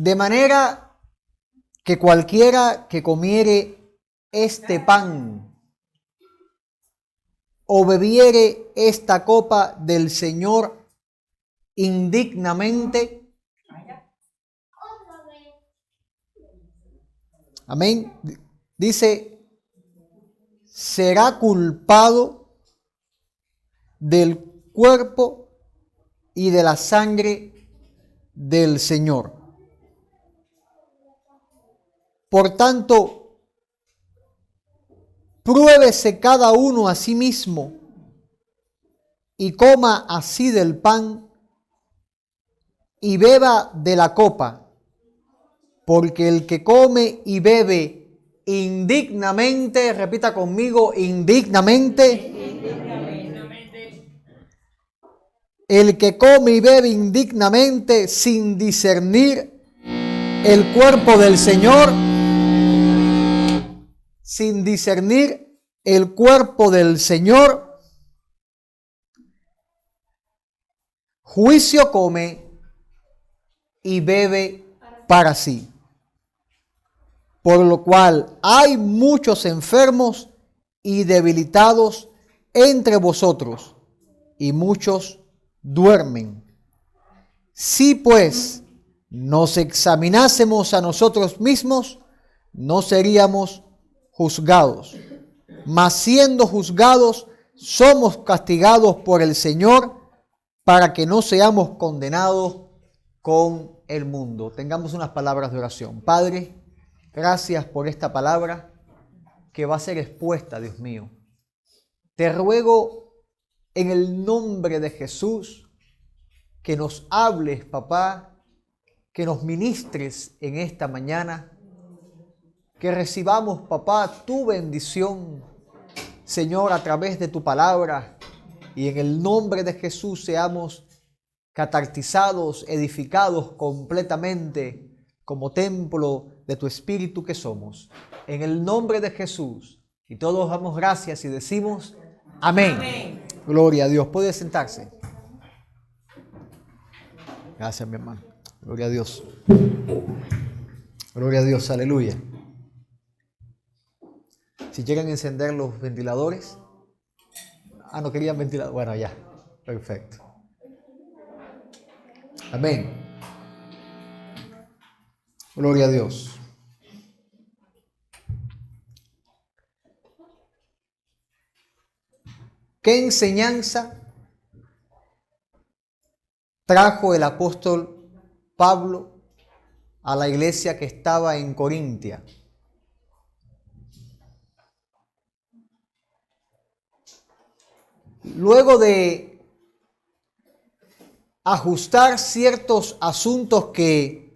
De manera que cualquiera que comiere este pan o bebiere esta copa del Señor indignamente, amén, dice, será culpado del cuerpo y de la sangre del Señor. Por tanto, pruébese cada uno a sí mismo y coma así del pan y beba de la copa, porque el que come y bebe indignamente, repita conmigo, indignamente, el que come y bebe indignamente sin discernir el cuerpo del Señor, sin discernir el cuerpo del Señor, juicio come y bebe para sí. Por lo cual hay muchos enfermos y debilitados entre vosotros, y muchos duermen. Si pues nos examinásemos a nosotros mismos, no seríamos juzgados. Mas siendo juzgados, somos castigados por el Señor para que no seamos condenados con el mundo. Tengamos unas palabras de oración. Padre, gracias por esta palabra que va a ser expuesta, Dios mío. Te ruego en el nombre de Jesús que nos hables, papá, que nos ministres en esta mañana, que recibamos, papá, tu bendición, Señor, a través de tu palabra, y en el nombre de Jesús seamos catartizados, edificados completamente como templo de tu Espíritu que somos. En el nombre de Jesús. Y todos damos gracias y decimos amén. Amén. Gloria a Dios. ¿Puede sentarse? Gracias, mi hermano. Gloria a Dios. Gloria a Dios. Aleluya. Si llegan a encender los ventiladores. No querían ventilador. Bueno, ya. Perfecto. Amén. Gloria a Dios. ¿Qué enseñanza trajo el apóstol Pablo a la iglesia que estaba en Corintia? Luego de ajustar ciertos asuntos que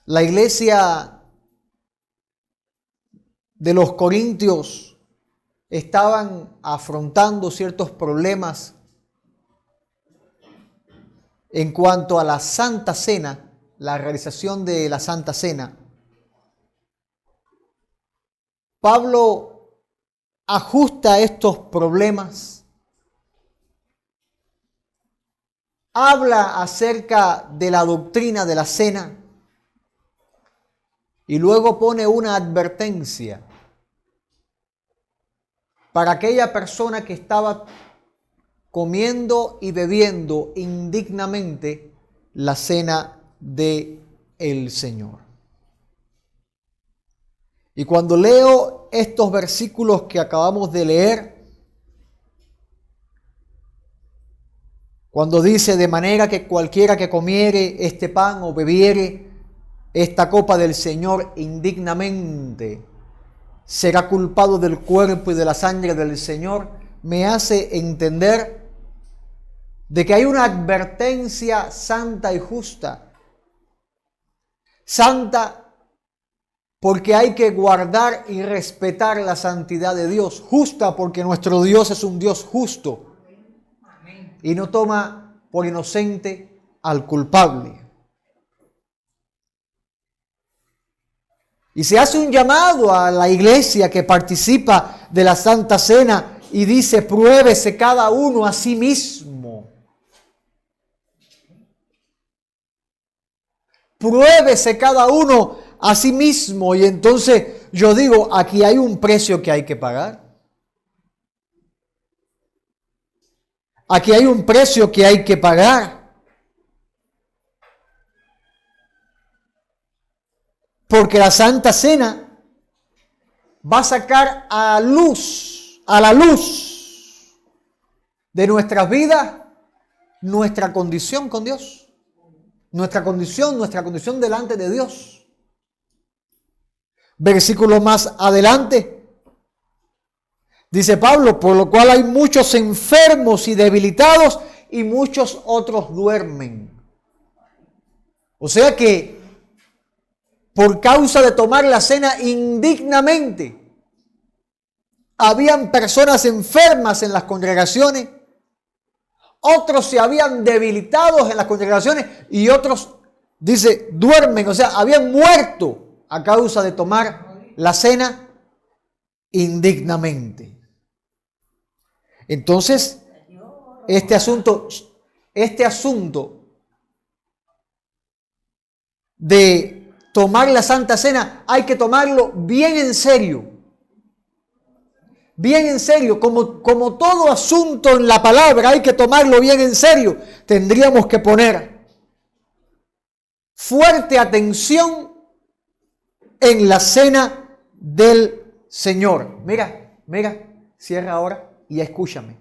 la iglesia de los corintios estaban afrontando ciertos problemas en cuanto a la Santa Cena, la realización de la Santa Cena, Pablo ajusta estos problemas, habla acerca de la doctrina de la cena y luego pone una advertencia para aquella persona que estaba comiendo y bebiendo indignamente la cena del Señor. Y cuando leo estos versículos que acabamos de leer, cuando dice, de manera que cualquiera que comiere este pan o bebiere esta copa del Señor indignamente, será culpado del cuerpo y de la sangre del Señor, me hace entender de que hay una advertencia santa y justa. Santa porque hay que guardar y respetar la santidad de Dios. Justa porque nuestro Dios es un Dios justo y no toma por inocente al culpable. Y se hace un llamado a la iglesia que participa de la Santa Cena y dice, pruébese cada uno a sí mismo. Pruébese cada uno a sí mismo. Y entonces yo digo, aquí hay un precio que hay que pagar. Aquí hay un precio que hay que pagar. Porque la Santa Cena va a sacar a la luz de nuestras vidas, nuestra condición con Dios. Nuestra condición delante de Dios. Versículo más adelante. Dice Pablo, por lo cual hay muchos enfermos y debilitados y muchos otros duermen. O sea que por causa de tomar la cena indignamente, habían personas enfermas en las congregaciones, otros se habían debilitado en las congregaciones y otros, dice, duermen, o sea, habían muerto a causa de tomar la cena indignamente. Entonces, este asunto de tomar la Santa Cena hay que tomarlo bien en serio. Bien en serio, como todo asunto en la palabra hay que tomarlo bien en serio. Tendríamos que poner fuerte atención en la cena del Señor. Mira, cierra ahora y escúchame.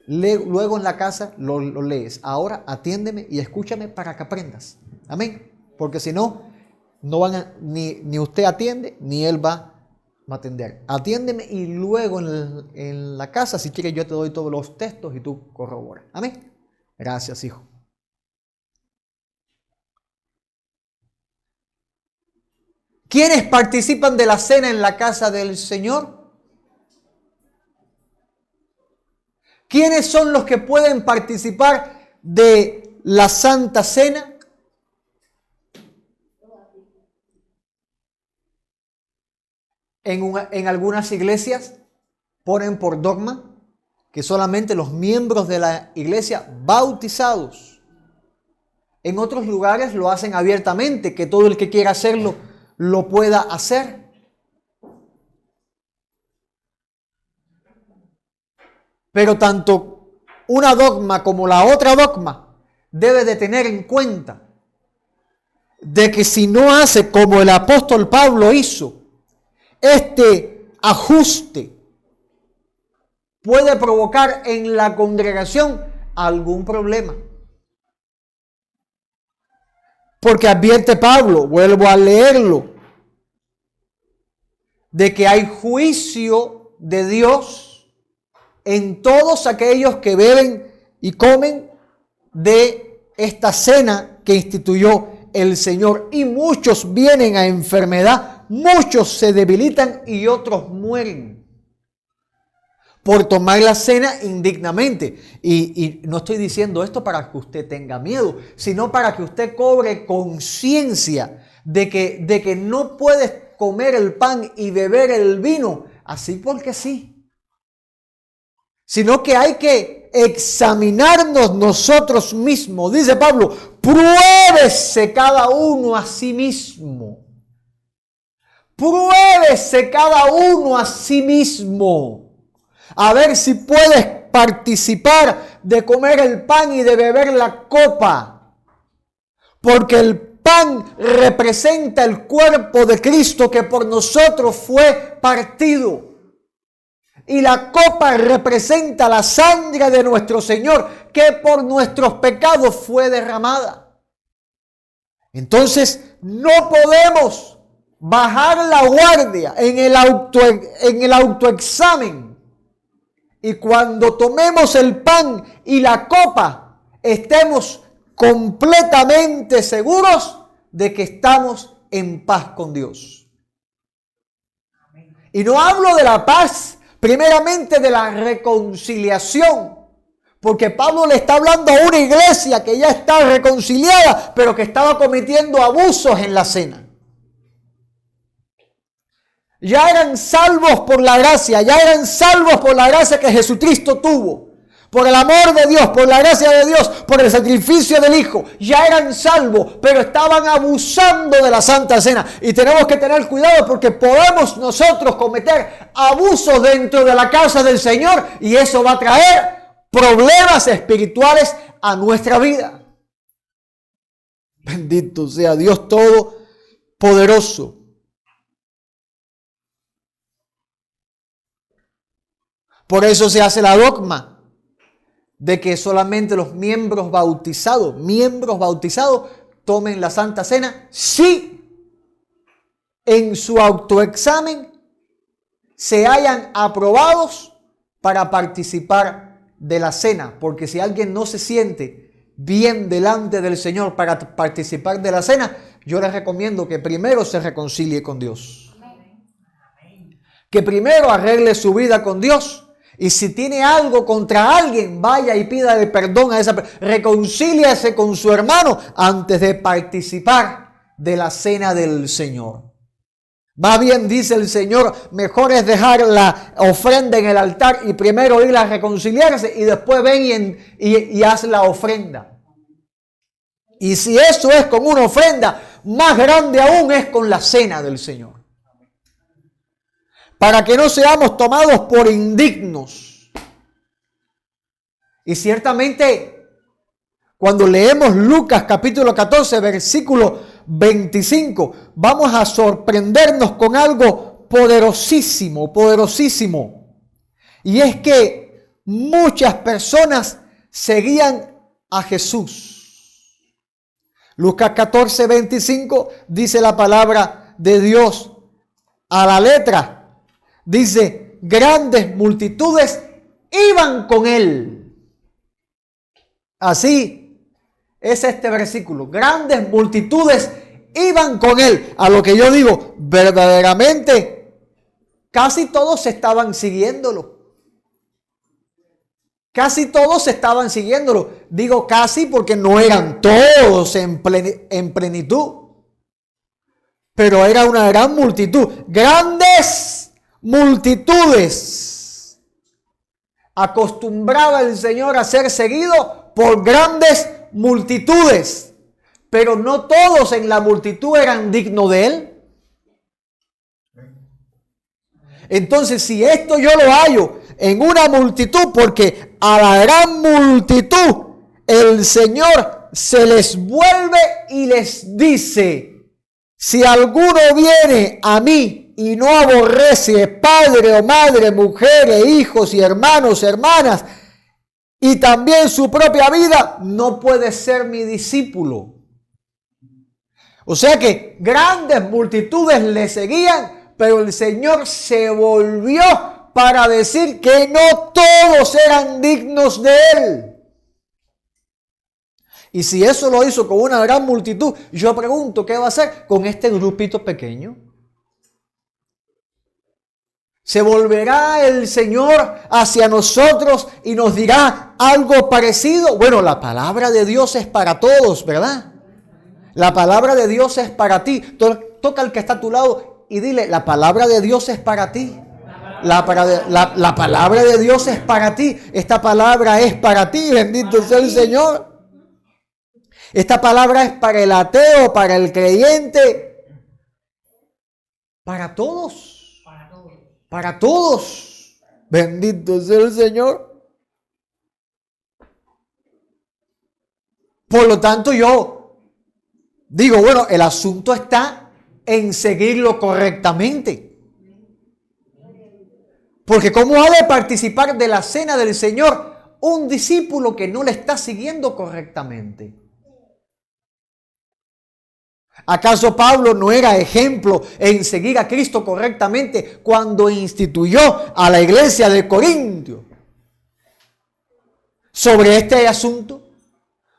Luego en la casa lo lees. Ahora atiéndeme y escúchame para que aprendas. Amén. Porque si no, ni usted atiende, ni él va a atender. Atiéndeme y luego en la casa, si quieres, yo te doy todos los textos y tú corroboras. Amén. Gracias, hijo. ¿Quiénes participan de la cena en la casa del Señor? ¿Quiénes son los que pueden participar de la Santa Cena? En algunas iglesias ponen por dogma que solamente los miembros de la iglesia bautizados. En otros lugares lo hacen abiertamente, que todo el que quiera hacerlo lo pueda hacer. Pero tanto una dogma como la otra dogma debe de tener en cuenta de que si no hace como el apóstol Pablo hizo, este ajuste puede provocar en la congregación algún problema. Porque advierte Pablo, vuelvo a leerlo, de que hay juicio de Dios en todos aquellos que beben y comen de esta cena que instituyó el Señor. Y muchos vienen a enfermedad. Muchos se debilitan y otros mueren por tomar la cena indignamente. Y no estoy diciendo esto para que usted tenga miedo, sino para que usted cobre conciencia de que no puedes comer el pan y beber el vino así porque sí. Sino que hay que examinarnos nosotros mismos. Dice Pablo, pruébese cada uno a sí mismo. Pruébese cada uno a sí mismo. A ver si puedes participar de comer el pan y de beber la copa. Porque el pan representa el cuerpo de Cristo que por nosotros fue partido. Y la copa representa la sangre de nuestro Señor que por nuestros pecados fue derramada. Entonces no podemos bajar la guardia en el autoexamen. Y cuando tomemos el pan y la copa, estemos completamente seguros de que estamos en paz con Dios. Y no hablo de la paz, primeramente de la reconciliación. Porque Pablo le está hablando a una iglesia que ya está reconciliada, pero que estaba cometiendo abusos en la cena. Ya eran salvos por la gracia, que Jesucristo tuvo. por el amor de Dios, por la gracia de Dios, por el sacrificio del Hijo, ya eran salvos, pero estaban abusando de la Santa Cena. Y tenemos que tener cuidado porque podemos nosotros cometer abusos dentro de la casa del Señor y eso va a traer problemas espirituales a nuestra vida. Bendito sea Dios Todopoderoso. Por eso se hace la dogma de que solamente los miembros bautizados tomen la Santa Cena si en su autoexamen se hayan aprobados para participar de la cena. Porque si alguien no se siente bien delante del Señor para participar de la cena, yo les recomiendo que primero se reconcilie con Dios. Que primero arregle su vida con Dios. Y si tiene algo contra alguien, vaya y pídale perdón a esa persona. Reconcíliase con su hermano antes de participar de la cena del Señor. Más bien dice el Señor, mejor es dejar la ofrenda en el altar y primero ir a reconciliarse y después ven y haz la ofrenda. Y si eso es con una ofrenda, más grande aún es con la cena del Señor. Para que no seamos tomados por indignos. Y ciertamente, cuando leemos Lucas capítulo 14, versículo 25, vamos a sorprendernos con algo poderosísimo, poderosísimo. Y es que muchas personas seguían a Jesús. Lucas 14, 25 dice la palabra de Dios a la letra. Dice, grandes multitudes iban con él. Así es este versículo. Grandes multitudes iban con él. A lo que yo digo, verdaderamente, casi todos estaban siguiéndolo. Casi todos estaban siguiéndolo. Digo casi porque no eran todos en plenitud. Pero era una gran multitud. Grandes multitudes. Acostumbraba el Señor a ser seguido por grandes multitudes, pero no todos en la multitud eran dignos de Él. Entonces, si esto yo lo hallo en una multitud, porque a la gran multitud el Señor se les vuelve y les dice, si alguno viene a mí y no aborrece padre o madre, mujeres, hijos y hermanos, hermanas, y también su propia vida, no puede ser mi discípulo. O sea que grandes multitudes le seguían, pero el Señor se volvió para decir que no todos eran dignos de Él. Y si eso lo hizo con una gran multitud, yo pregunto, ¿qué va a hacer con este grupito pequeño? ¿Se volverá el Señor hacia nosotros y nos dirá algo parecido? Bueno, la palabra de Dios es para todos, ¿verdad? La palabra de Dios es para ti. Toca al que está a tu lado y dile, la palabra de Dios es para ti. La palabra de Dios es para ti. Esta palabra es para ti, bendito sea el Señor. Esta palabra es para el ateo, para el creyente, para todos. Para todos. Bendito sea el Señor. Por lo tanto, yo digo, bueno, el asunto está en seguirlo correctamente. Porque ¿cómo ha de participar de la cena del Señor un discípulo que no le está siguiendo correctamente? ¿Acaso Pablo no era ejemplo en seguir a Cristo correctamente cuando instituyó a la iglesia de Corintio sobre este asunto?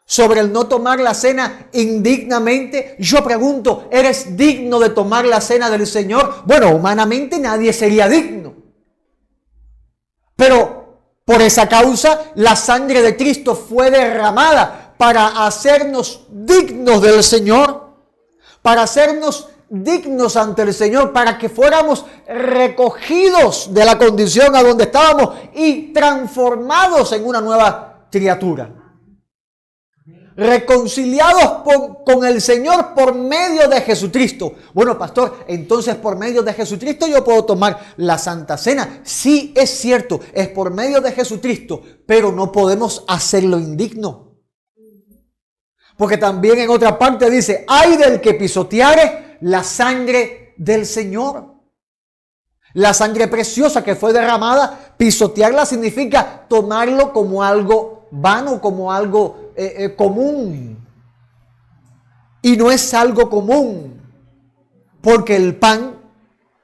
Sobre el no tomar la cena indignamente. Yo pregunto, ¿eres digno de tomar la cena del Señor? Bueno, humanamente nadie sería digno. Pero por esa causa la sangre de Cristo fue derramada para hacernos dignos del Señor. Para hacernos dignos ante el Señor, para que fuéramos recogidos de la condición a donde estábamos y transformados en una nueva criatura. Reconciliados con el Señor por medio de Jesucristo. Bueno, pastor, entonces por medio de Jesucristo yo puedo tomar la Santa Cena. Sí, es cierto, es por medio de Jesucristo, pero no podemos hacerlo indigno. Porque también en otra parte dice, ay del que pisoteare la sangre del Señor. La sangre preciosa que fue derramada, pisotearla significa tomarlo como algo vano, como algo común. Y no es algo común, porque el pan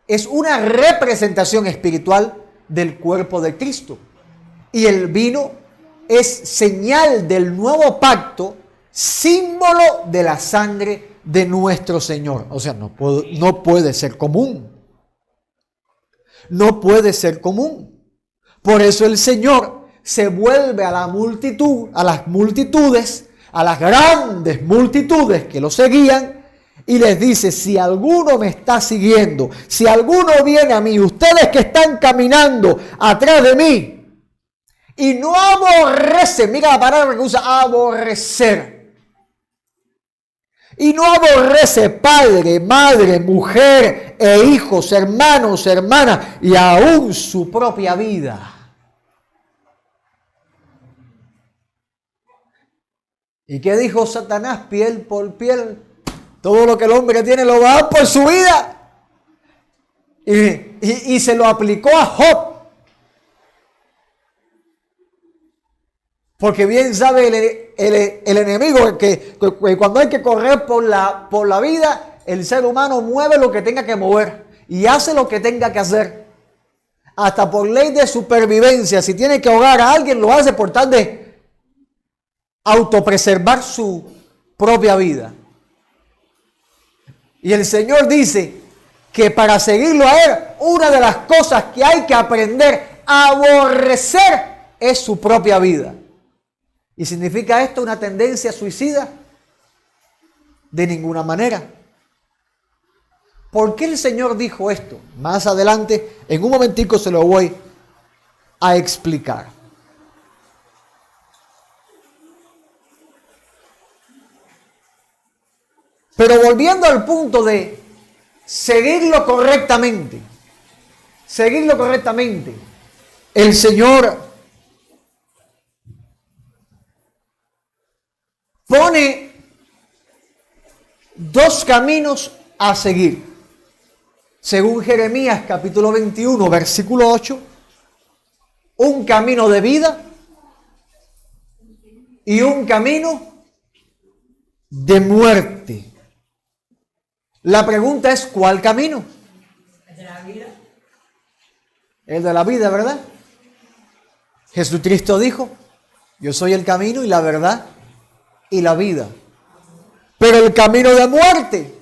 es una representación espiritual del cuerpo de Cristo. Y el vino es señal del nuevo pacto, símbolo de la sangre de nuestro Señor. O sea, no puede ser común. No puede ser común. Por eso el Señor se vuelve a la multitud, a las multitudes, a las grandes multitudes que lo seguían, y les dice, si alguno me está siguiendo, si alguno viene a mí, ustedes que están caminando atrás de mí, y no aborrece, mira la palabra que usa, aborrecer. Y no aborrece padre, madre, mujer e hijos, hermanos, hermanas y aún su propia vida. ¿Y qué dijo Satanás? Piel por piel. Todo lo que el hombre tiene lo va a dar por su vida. Y se lo aplicó a Job. Porque bien sabe el enemigo que cuando hay que correr por la vida, el ser humano mueve lo que tenga que mover y hace lo que tenga que hacer. Hasta por ley de supervivencia, si tiene que ahogar a alguien, lo hace por tal de autopreservar su propia vida. Y el Señor dice que para seguirlo a Él, una de las cosas que hay que aprender a aborrecer es su propia vida. ¿Y significa esto una tendencia suicida? De ninguna manera. ¿Por qué el Señor dijo esto? Más adelante, en un momentico se lo voy a explicar. Pero volviendo al punto de seguirlo correctamente, el Señor pone dos caminos a seguir. Según Jeremías capítulo 21, versículo 8, un camino de vida y un camino de muerte. La pregunta es, ¿cuál camino? El de la vida. El de la vida, ¿verdad? Jesucristo dijo, yo soy el camino y la verdad y la vida. Pero el camino de muerte,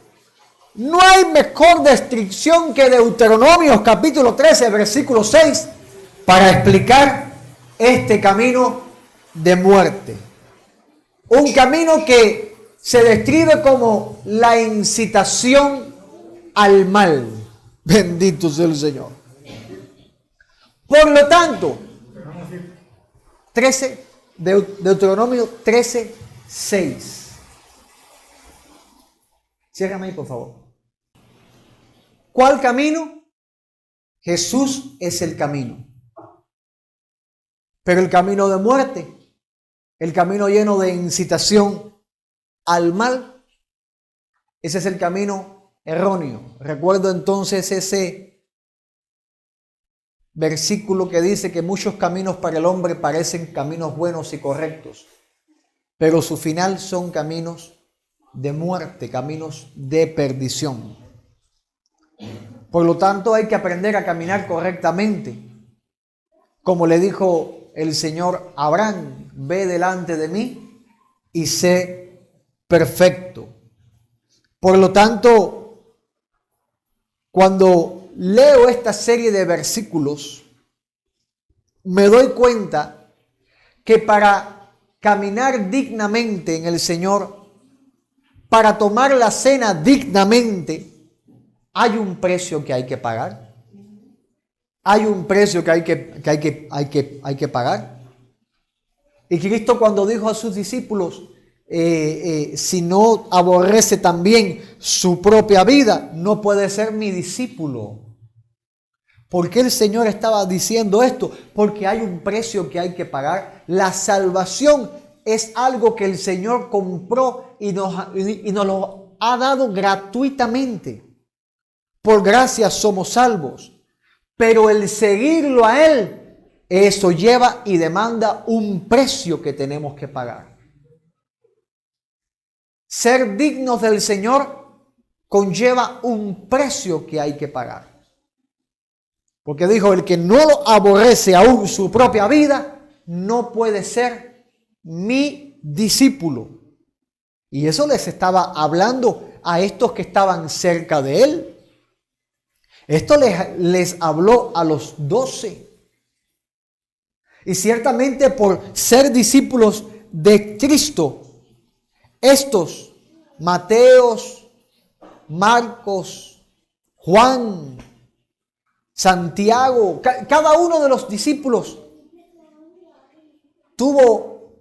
no hay mejor descripción que Deuteronomios capítulo 13, versículo 6, para explicar este camino de muerte. Un camino que se describe como la incitación al mal. Bendito sea el Señor. Por lo tanto, Deuteronomio 13, 6. Ciérrame ahí, por favor. ¿Cuál camino? Jesús es el camino. Pero el camino de muerte, el camino lleno de incitación al mal, ese es el camino erróneo. Recuerdo entonces ese versículo que dice que muchos caminos para el hombre parecen caminos buenos y correctos, pero su final son caminos de muerte, caminos de perdición. Por lo tanto, hay que aprender a caminar correctamente. Como le dijo el Señor a Abraham, ve delante de mí y sé perfecto. Por lo tanto, cuando leo esta serie de versículos, me doy cuenta que para caminar dignamente en el Señor, para tomar la cena dignamente, hay un precio que hay que pagar. Hay un precio que hay que pagar. Y Cristo, cuando dijo a sus discípulos, si no aborrece también su propia vida, no puede ser mi discípulo. ¿Por qué el Señor estaba diciendo esto? Porque hay un precio que hay que pagar. La salvación es algo que el Señor compró y nos lo ha dado gratuitamente. Por gracia somos salvos. Pero el seguirlo a Él, eso lleva y demanda un precio que tenemos que pagar. Ser dignos del Señor conlleva un precio que hay que pagar. Porque dijo, el que no lo aborrece aún su propia vida, no puede ser mi discípulo. Y eso les estaba hablando a estos que estaban cerca de Él. Esto les habló a los 12. Y ciertamente por ser discípulos de Cristo, estos, Mateos, Marcos, Juan, Santiago, cada uno de los discípulos tuvo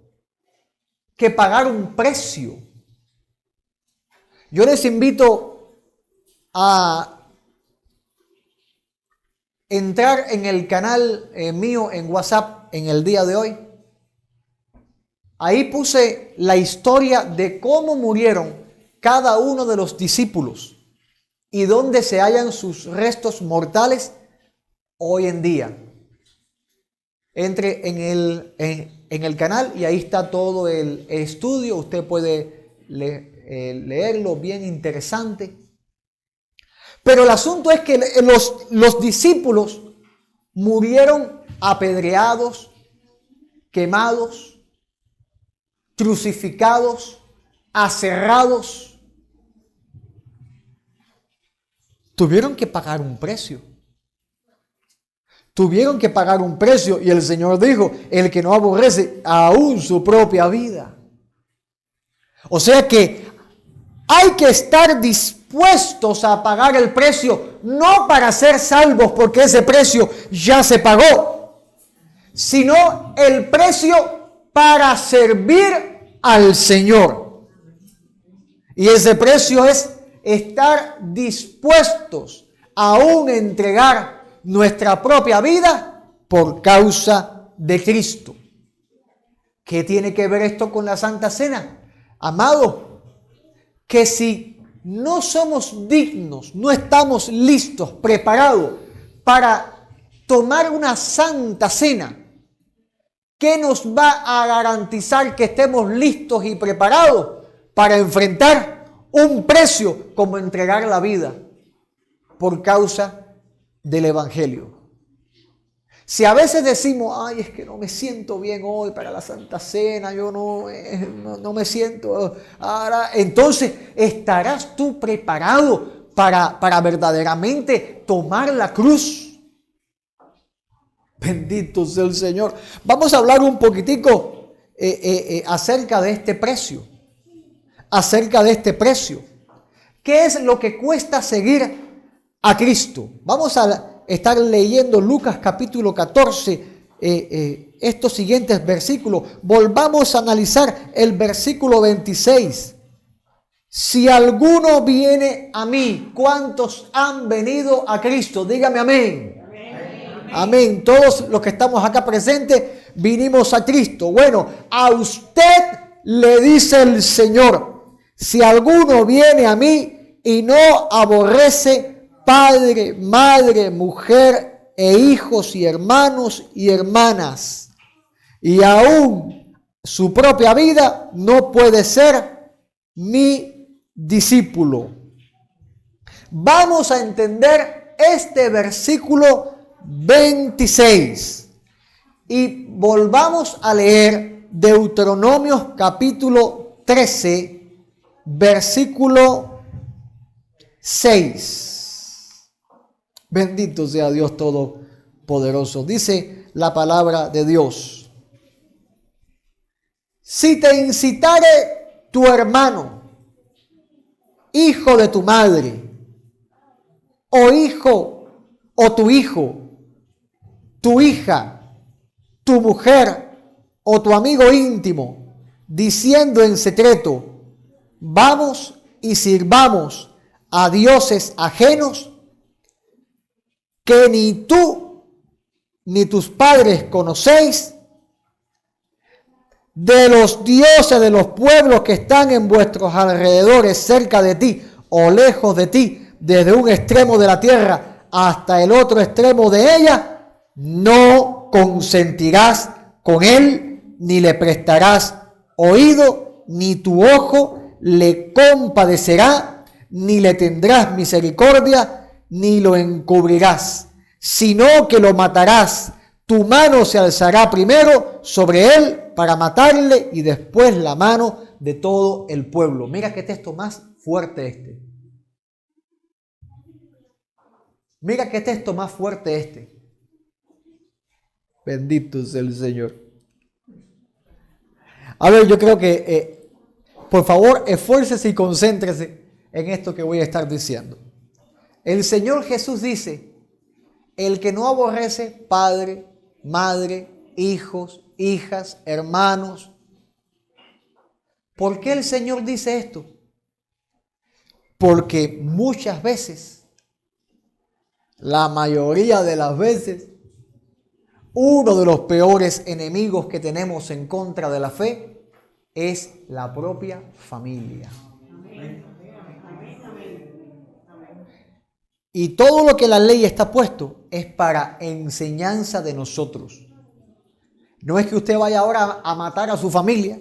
que pagar un precio. Yo les invito a entrar en el canal mío en WhatsApp en el día de hoy. Ahí puse la historia de cómo murieron cada uno de los discípulos y dónde se hallan sus restos mortales hoy en día. Entre en el canal y ahí está todo el estudio. Usted puede leerlo, bien interesante. Pero el asunto es que los discípulos murieron apedreados, quemados, crucificados, aserrados. Tuvieron que pagar un precio. Tuvieron que pagar un precio y el Señor dijo, el que no aborrece aún su propia vida. O sea que hay que estar dispuestos a pagar el precio, no para ser salvos porque ese precio ya se pagó, sino el precio para servir al Señor. Y ese precio es estar dispuestos a aún entregar nuestra propia vida por causa de Cristo. ¿Qué tiene que ver esto con la Santa Cena? Amado, que si no somos dignos, no estamos listos, preparados para tomar una Santa Cena, ¿qué nos va a garantizar que estemos listos y preparados para enfrentar un precio como entregar la vida por causa del Evangelio? Si a veces decimos, ay, es que no me siento bien hoy para la Santa Cena, yo no me siento ahora, entonces ¿estarás tú preparado para verdaderamente tomar la cruz? Bendito sea el Señor. Vamos a hablar un poquitico acerca de este precio. Acerca de este precio. ¿Qué es lo que cuesta seguir a Cristo? Vamos a estar leyendo Lucas capítulo 14, estos siguientes versículos. Volvamos a analizar el versículo 26. Si alguno viene a mí, ¿cuántos han venido a Cristo? Dígame amén. Amén. Amén. Todos los que estamos acá presentes vinimos a Cristo. Bueno, a usted le dice el Señor, si alguno viene a mí y no aborrece padre, madre, mujer e hijos y hermanos y hermanas, y aún su propia vida, no puede ser mi discípulo. Vamos a entender este versículo 26 y volvamos a leer Deuteronomio capítulo 13, versículo 6. Bendito sea Dios Todopoderoso. Dice la palabra de Dios. Si te incitare tu hermano, hijo de tu madre, o hijo, o tu hijo, tu hija, tu mujer o tu amigo íntimo, diciendo en secreto, vamos y sirvamos a dioses ajenos que ni tú ni tus padres conocéis, de los dioses de los pueblos que están en vuestros alrededores, cerca de ti o lejos de ti, desde un extremo de la tierra hasta el otro extremo de ella, no consentirás con él, ni le prestarás oído, ni tu ojo le compadecerá, ni le tendrás misericordia, ni lo encubrirás, sino que lo matarás. Tu mano se alzará primero sobre él para matarle y después la mano de todo el pueblo. Mira qué texto más fuerte este. Mira qué texto más fuerte este. Bendito sea el Señor. A ver, yo creo que, por favor, esfuércese y concéntrese en esto que voy a estar diciendo. El Señor Jesús dice, el que no aborrece padre, madre, hijos, hijas, hermanos. ¿Por qué el Señor dice esto? Porque muchas veces, la mayoría de las veces, uno de los peores enemigos que tenemos en contra de la fe es la propia familia. Y todo lo que la ley está puesto es para enseñanza de nosotros. No es que usted vaya ahora a matar a su familia,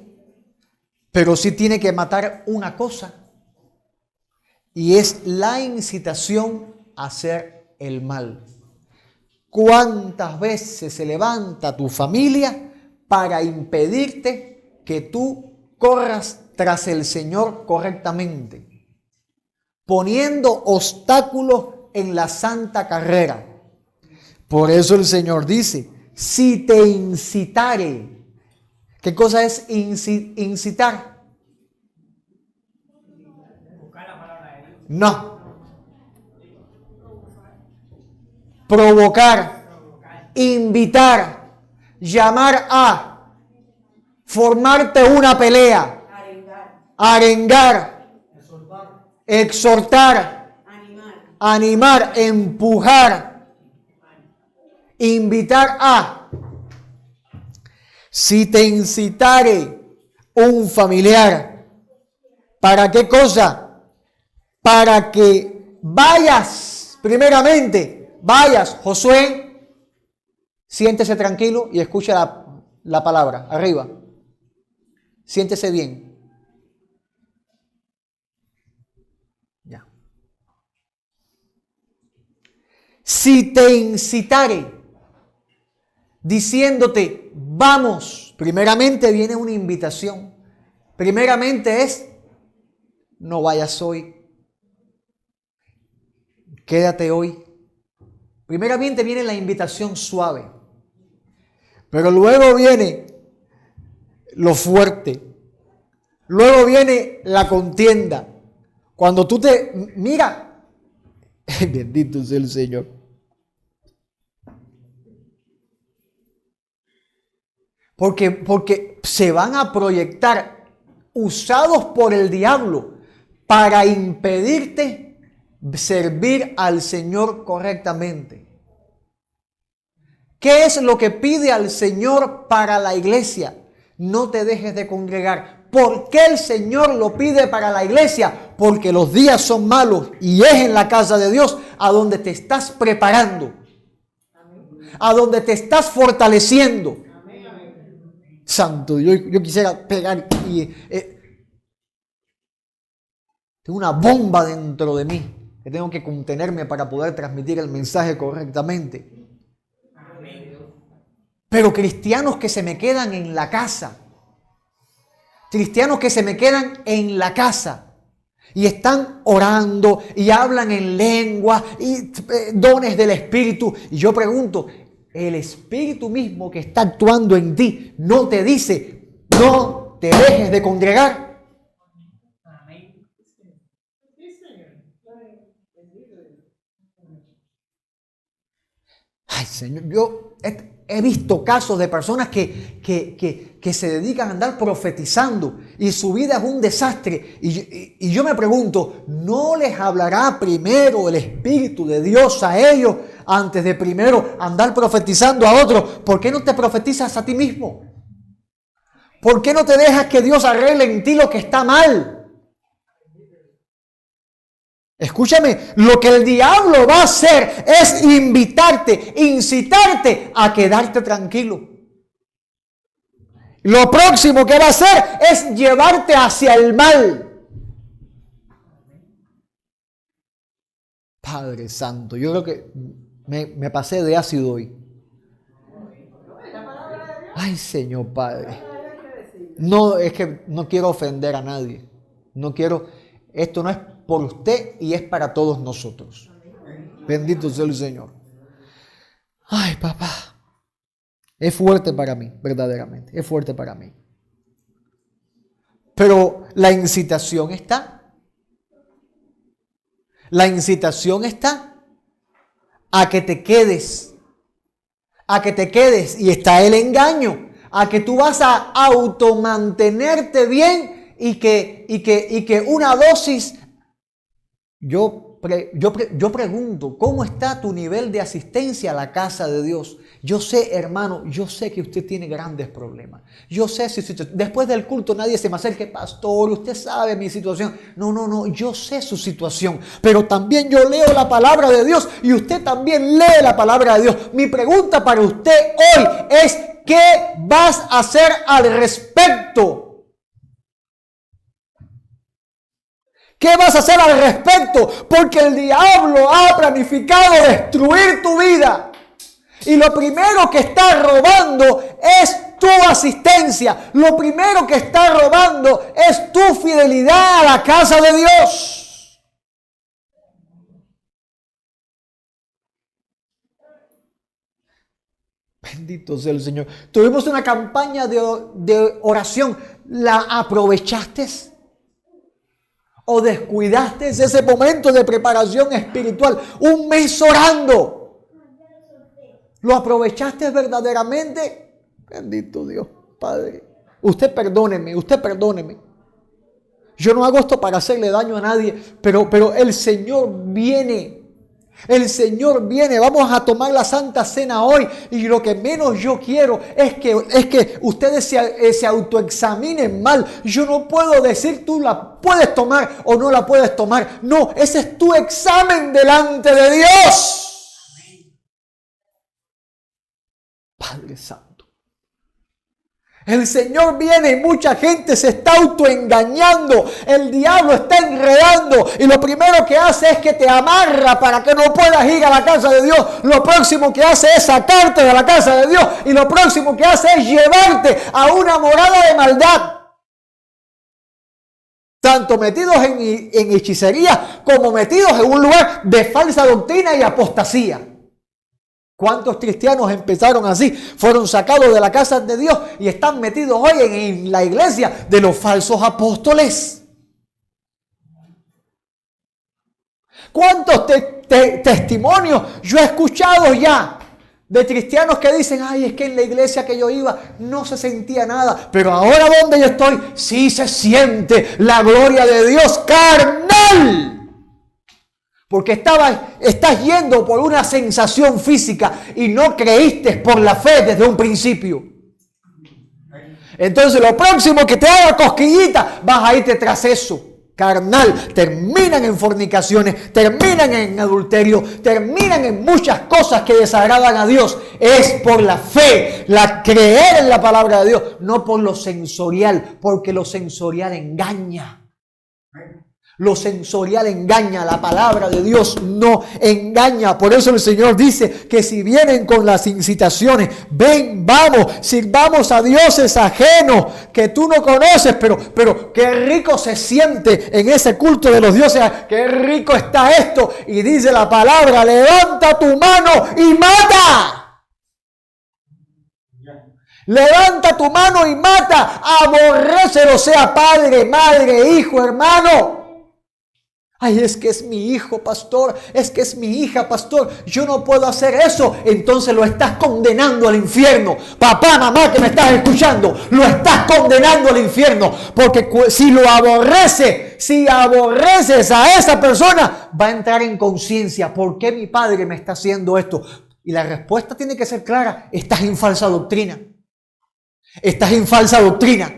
pero sí tiene que matar una cosa, y es la incitación a hacer el mal. ¿Cuántas veces se levanta tu familia para impedirte que tú corras tras el Señor correctamente, poniendo obstáculos en la santa carrera? Por eso el Señor dice, si te incitare. ¿Qué cosa es incitar? No. Provocar, invitar, llamar a, formarte una pelea, arengar, exhortar, animar, empujar, invitar a. Si te incitare un familiar, ¿para qué cosa? Para que vayas, primeramente, vayas. Josué, siéntese tranquilo y escucha la palabra, arriba. Siéntese bien. Ya. Si te incitare, diciéndote, vamos, primeramente viene una invitación. Primeramente es, no vayas hoy, quédate hoy. Primeramente viene la invitación suave, pero luego viene lo fuerte, luego viene la contienda. Cuando tú mira, bendito sea el Señor. Porque se van a proyectar, usados por el diablo, para impedirte servir al Señor correctamente. ¿Qué es lo que pide al Señor para la iglesia? No te dejes de congregar. ¿Por qué el Señor lo pide para la iglesia? Porque los días son malos y es en la casa de Dios a donde te estás preparando, a donde te estás fortaleciendo. Santo, yo quisiera pegar y tengo una bomba dentro de mí que tengo que contenerme para poder transmitir el mensaje correctamente. Pero cristianos que se me quedan en la casa, cristianos que se me quedan en la casa y están orando y hablan en lengua y dones del Espíritu. Y yo pregunto, el Espíritu mismo que está actuando en ti no te dice, no te dejes de congregar. Ay, Señor, yo he visto casos de personas que se dedican a andar profetizando y su vida es un desastre. Y yo me pregunto, ¿no les hablará primero el Espíritu de Dios a ellos antes de primero andar profetizando a otros? ¿Por qué no te profetizas a ti mismo? ¿Por qué no te dejas que Dios arregle en ti lo que está mal? Escúchame, lo que el diablo va a hacer es invitarte, incitarte a quedarte tranquilo. Lo próximo que va a hacer es llevarte hacia el mal. Padre Santo, yo creo que me pasé de ácido hoy. Ay, Señor Padre. No, es que no quiero ofender a nadie. No quiero, esto no es por usted y es para todos nosotros. Bendito sea el Señor. Ay, papá. Es fuerte para mí, verdaderamente. Es fuerte para mí. Pero la incitación está. La incitación está a que te quedes. A que te quedes. Y está el engaño. A que tú vas a automantenerte bien y que una dosis. Yo pregunto, ¿cómo está tu nivel de asistencia a la casa de Dios? Yo sé, hermano, yo sé que usted tiene grandes problemas. Yo sé si después del culto nadie se me acerque, pastor, usted sabe mi situación. No, yo sé su situación, pero también yo leo la palabra de Dios y usted también lee la palabra de Dios. Mi pregunta para usted hoy es, ¿qué vas a hacer al respecto? ¿Qué vas a hacer al respecto? Porque el diablo ha planificado destruir tu vida. Y lo primero que está robando es tu asistencia. Lo primero que está robando es tu fidelidad a la casa de Dios. Bendito sea el Señor. Tuvimos una campaña de oración. ¿La aprovechaste? ¿O descuidaste ese momento de preparación espiritual? Un mes orando. ¿Lo aprovechaste verdaderamente? Bendito Dios, Padre. Usted perdóneme. Yo no hago esto para hacerle daño a nadie, pero el Señor viene. El Señor viene, vamos a tomar la Santa Cena hoy y lo que menos yo quiero es que ustedes se autoexaminen mal. Yo no puedo decir tú la puedes tomar o no la puedes tomar. No, ese es tu examen delante de Dios. Padre Santo. El Señor viene y mucha gente se está autoengañando. El diablo está enredando y lo primero que hace es que te amarra para que no puedas ir a la casa de Dios. Lo próximo que hace es sacarte de la casa de Dios y lo próximo que hace es llevarte a una morada de maldad. Tanto metidos en hechicería como metidos en un lugar de falsa doctrina y apostasía. ¿Cuántos cristianos empezaron así? Fueron sacados de la casa de Dios y están metidos hoy en la iglesia de los falsos apóstoles. ¿Cuántos testimonios yo he escuchado ya de cristianos que dicen, ay, es que en la iglesia que yo iba no se sentía nada, pero ahora donde yo estoy sí se siente la gloria de Dios carnal? Porque estás yendo por una sensación física y no creíste por la fe desde un principio. Entonces lo próximo que te haga cosquillita, vas a irte tras eso. Carnal, terminan en fornicaciones, terminan en adulterio, terminan en muchas cosas que desagradan a Dios. Es por la fe, la creer en la palabra de Dios, no por lo sensorial, porque lo sensorial engaña. Lo sensorial engaña, la palabra de Dios no engaña. Por eso el Señor dice que si vienen con las incitaciones, ven, vamos, sirvamos a dioses ajenos que tú no conoces, pero qué rico se siente en ese culto de los dioses, qué rico está esto. Y dice la palabra, levanta tu mano y mata. Levanta tu mano y mata, aborrécelo, sea padre, madre, hijo, hermano. Ay, es que es mi hijo, pastor. Es que es mi hija, pastor. Yo no puedo hacer eso. Entonces lo estás condenando al infierno. Papá, mamá, que me estás escuchando, lo estás condenando al infierno. Porque si aborreces a esa persona, va a entrar en conciencia. ¿Por qué mi padre me está haciendo esto? Y la respuesta tiene que ser clara. Estás en falsa doctrina. Estás en falsa doctrina.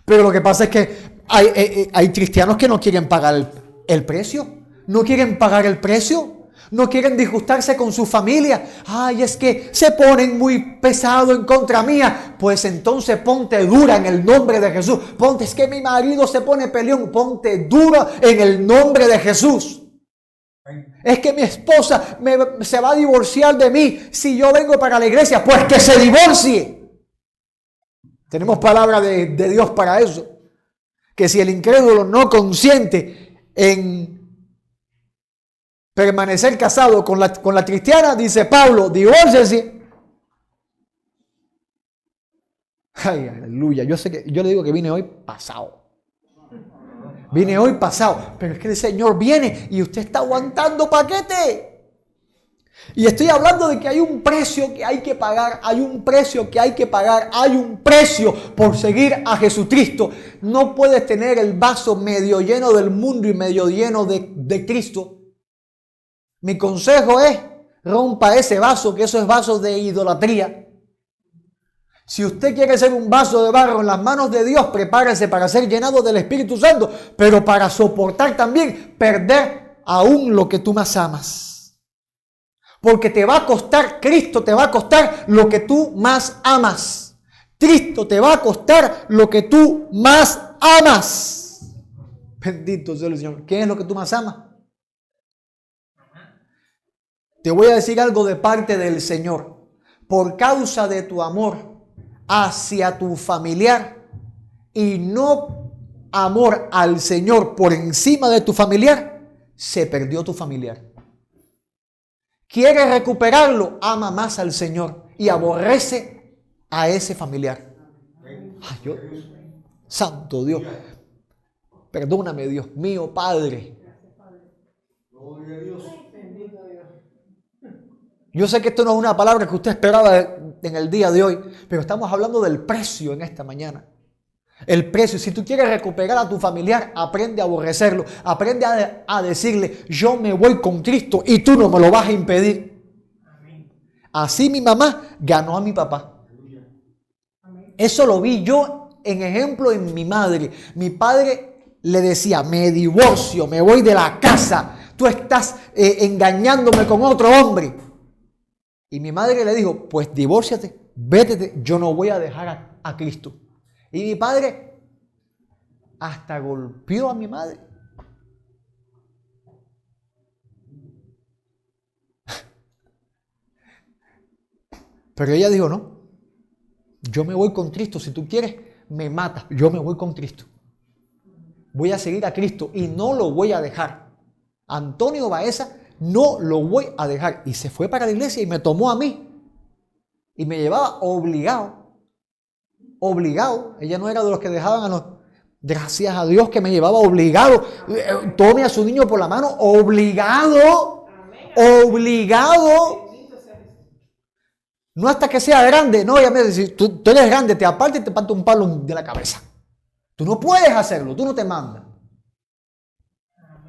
Pero lo que pasa es que hay cristianos que no quieren pagar el precio. No quieren pagar el precio. No quieren disgustarse con su familia. Ay, es que se ponen muy pesado en contra mía. Pues entonces ponte dura en el nombre de Jesús. Ponte, es que mi marido se pone peleón. Ponte dura en el nombre de Jesús. Es que mi esposa se va a divorciar de mí si yo vengo para la iglesia. Pues que se divorcie. Tenemos palabra de Dios para eso. Que si el incrédulo no consiente en permanecer casado con la cristiana, dice Pablo, divórcese. Ay, aleluya. Yo le digo que vine hoy pasado. Vine hoy pasado. Pero es que el Señor viene y usted está aguantando paquete. Y estoy hablando de que hay un precio que hay que pagar, hay un precio que hay que pagar, hay un precio por seguir a Jesucristo. No puedes tener el vaso medio lleno del mundo y medio lleno de Cristo. Mi consejo es, rompa ese vaso, que eso es vaso de idolatría. Si usted quiere ser un vaso de barro en las manos de Dios, prepárese para ser llenado del Espíritu Santo, pero para soportar también perder aún lo que tú más amas. Porque te va a costar, Cristo te va a costar lo que tú más amas. Cristo te va a costar lo que tú más amas. Bendito sea el Señor. ¿Qué es lo que tú más amas? Te voy a decir algo de parte del Señor. Por causa de tu amor hacia tu familiar y no amor al Señor por encima de tu familiar, se perdió tu familiar. ¿Quieres recuperarlo? Ama más al Señor y aborrece a ese familiar. Ay, Santo Dios. Perdóname, Dios mío, Padre. Yo sé que esto no es una palabra que usted esperaba en el día de hoy, pero estamos hablando del precio en esta mañana. El precio. Si tú quieres recuperar a tu familiar, aprende a aborrecerlo. Aprende a decirle, yo me voy con Cristo y tú no me lo vas a impedir. Así mi mamá ganó a mi papá. Eso lo vi yo en ejemplo en mi madre. Mi padre le decía, me divorcio, me voy de la casa. Tú estás engañándome con otro hombre. Y mi madre le dijo, pues divórciate, vete, yo no voy a dejar a Cristo. Y mi padre hasta golpeó a mi madre. Pero ella dijo, no, yo me voy con Cristo. Si tú quieres, me matas. Yo me voy con Cristo. Voy a seguir a Cristo y no lo voy a dejar. Antonio Baeza, no lo voy a dejar. Y se fue para la iglesia y me tomó a mí. Y me llevaba obligado. Obligado. Ella no era de los que dejaban a los... Gracias a Dios que me llevaba obligado. Tome a su niño por la mano. Obligado. Obligado. No hasta que sea grande. No, ella me dice, tú eres grande, te aparta y te parto un palo de la cabeza. Tú no puedes hacerlo, tú no te mandas.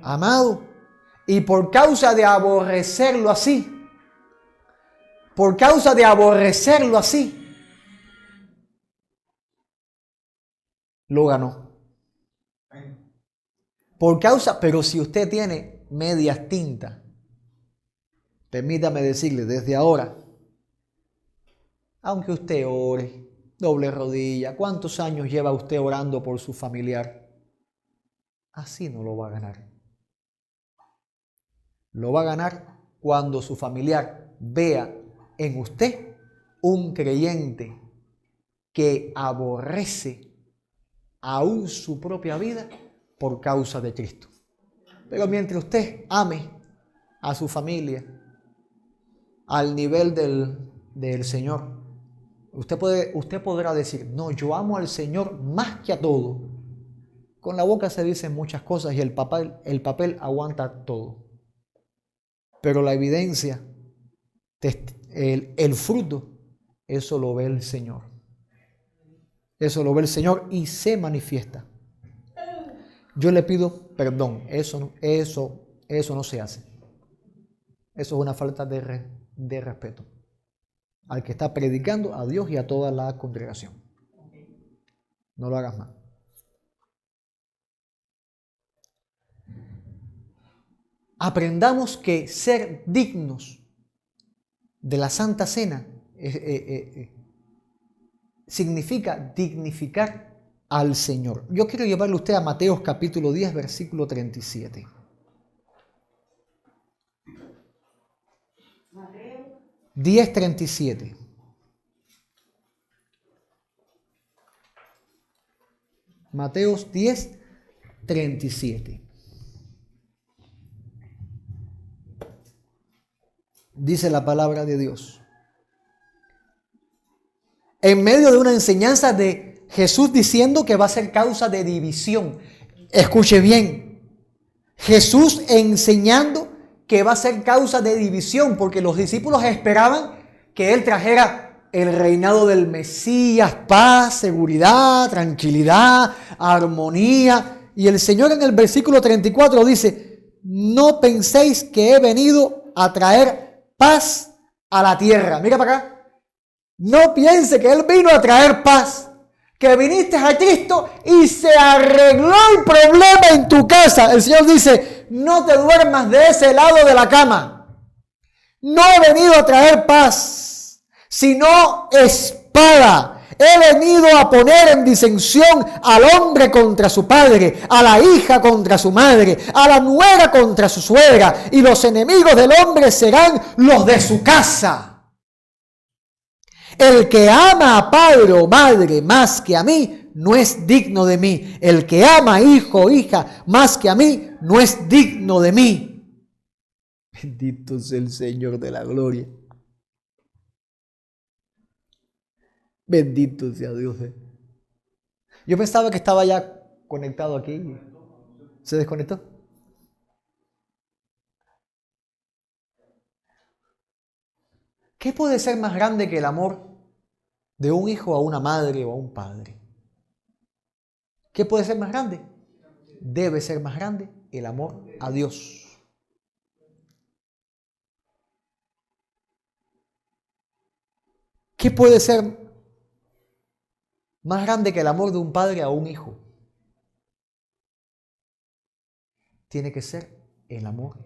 Amado. Y por causa de aborrecerlo así, lo ganó. Pero si usted tiene medias tintas, permítame decirle desde ahora, aunque usted ore, doble rodilla, ¿cuántos años lleva usted orando por su familiar? Así no lo va a ganar. Lo va a ganar cuando su familiar vea en usted un creyente que aborrece aún su propia vida por causa de Cristo. Pero mientras usted ame a su familia al nivel del Señor, usted podrá decir, no, yo amo al Señor más que a todo. Con la boca se dicen muchas cosas y el papel aguanta todo. Pero la evidencia, el fruto, eso lo ve el Señor. Eso lo ve el Señor y se manifiesta. Yo le pido perdón. Eso no se hace. Eso es una falta de respeto al que está predicando, a Dios y a toda la congregación. No lo hagas más. Aprendamos que ser dignos de la Santa Cena significa dignificar al Señor. Yo quiero llevarle a usted a Mateo capítulo 10, versículo 37. Mateo 10:37. Mateos 10:37. Dice la palabra de Dios. En medio de una enseñanza de Jesús diciendo que va a ser causa de división. Escuche bien. Jesús enseñando que va a ser causa de división porque los discípulos esperaban que Él trajera el reinado del Mesías, paz, seguridad, tranquilidad, armonía. Y el Señor en el versículo 34 dice, no penséis que he venido a traer paz a la tierra. Mira para acá. No piense que Él vino a traer paz. Que viniste a Cristo y se arregló el problema en tu casa. El Señor dice, no te duermas de ese lado de la cama. No he venido a traer paz, sino espada. He venido a poner en disensión al hombre contra su padre, a la hija contra su madre, a la nuera contra su suegra, y los enemigos del hombre serán los de su casa. El que ama a padre o madre más que a mí, no es digno de mí. El que ama a hijo o hija más que a mí, no es digno de mí. Bendito sea el Señor de la gloria. Bendito sea Dios. Yo pensaba que estaba ya conectado aquí. ¿Se desconectó? ¿Qué puede ser más grande que el amor de un hijo a una madre o a un padre? ¿Qué puede ser más grande? Debe ser más grande el amor a Dios. ¿Qué puede ser más grande que el amor de un padre a un hijo? Tiene que ser el amor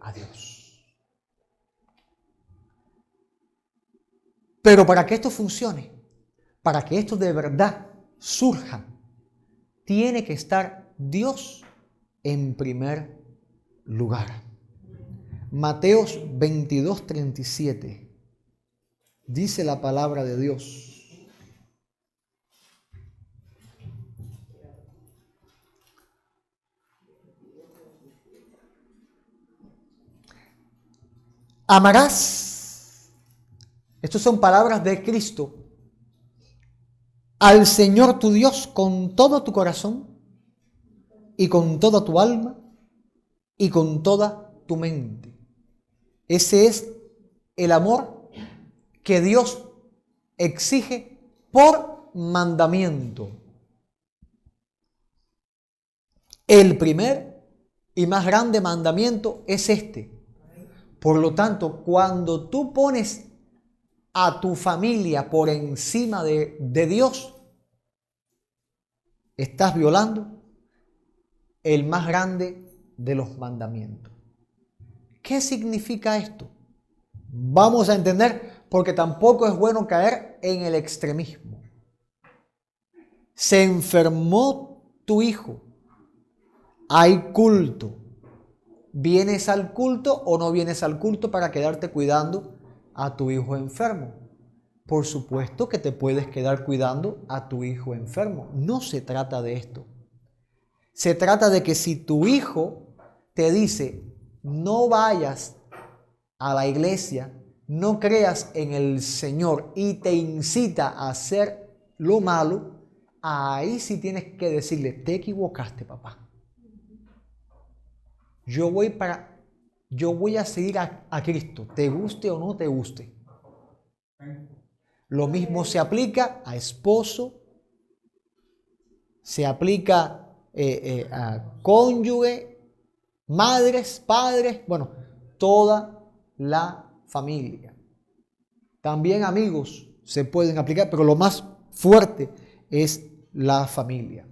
a Dios. Pero para que esto funcione, para que esto de verdad surja, tiene que estar Dios en primer lugar. Mateos 22:37 dice la palabra de Dios. Amarás, estas son palabras de Cristo, al Señor tu Dios con todo tu corazón y con toda tu alma y con toda tu mente. Ese es el amor que Dios exige por mandamiento. El primer y más grande mandamiento es este. Por lo tanto, cuando tú pones a tu familia por encima de Dios, estás violando el más grande de los mandamientos. ¿Qué significa esto? Vamos a entender, porque tampoco es bueno caer en el extremismo. Se enfermó tu hijo, hay culto. ¿Vienes al culto o no vienes al culto para quedarte cuidando a tu hijo enfermo? Por supuesto que te puedes quedar cuidando a tu hijo enfermo. No se trata de esto. Se trata de que si tu hijo te dice, no vayas a la iglesia, no creas en el Señor y te incita a hacer lo malo, ahí sí tienes que decirle, te equivocaste, papá. Yo voy a seguir a Cristo, te guste o no te guste. Lo mismo se aplica a esposo, se aplica a cónyuge, madres, padres, bueno, toda la familia. También amigos se pueden aplicar, pero lo más fuerte es la familia.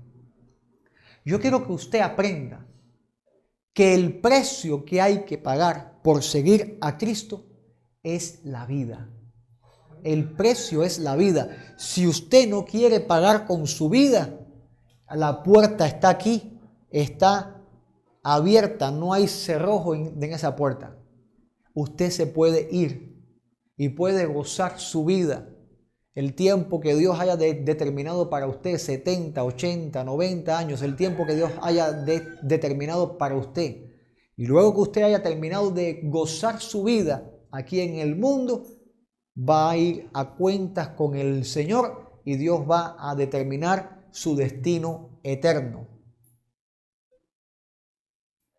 Yo quiero que usted aprenda que el precio que hay que pagar por seguir a Cristo es la vida. El precio es la vida. Si usted no quiere pagar con su vida, la puerta está aquí, está abierta, no hay cerrojo en esa puerta. Usted se puede ir y puede gozar su vida. El tiempo que Dios haya determinado para usted, 70, 80, 90 años, el tiempo que Dios haya determinado para usted. Y luego que usted haya terminado de gozar su vida aquí en el mundo, va a ir a cuentas con el Señor y Dios va a determinar su destino eterno.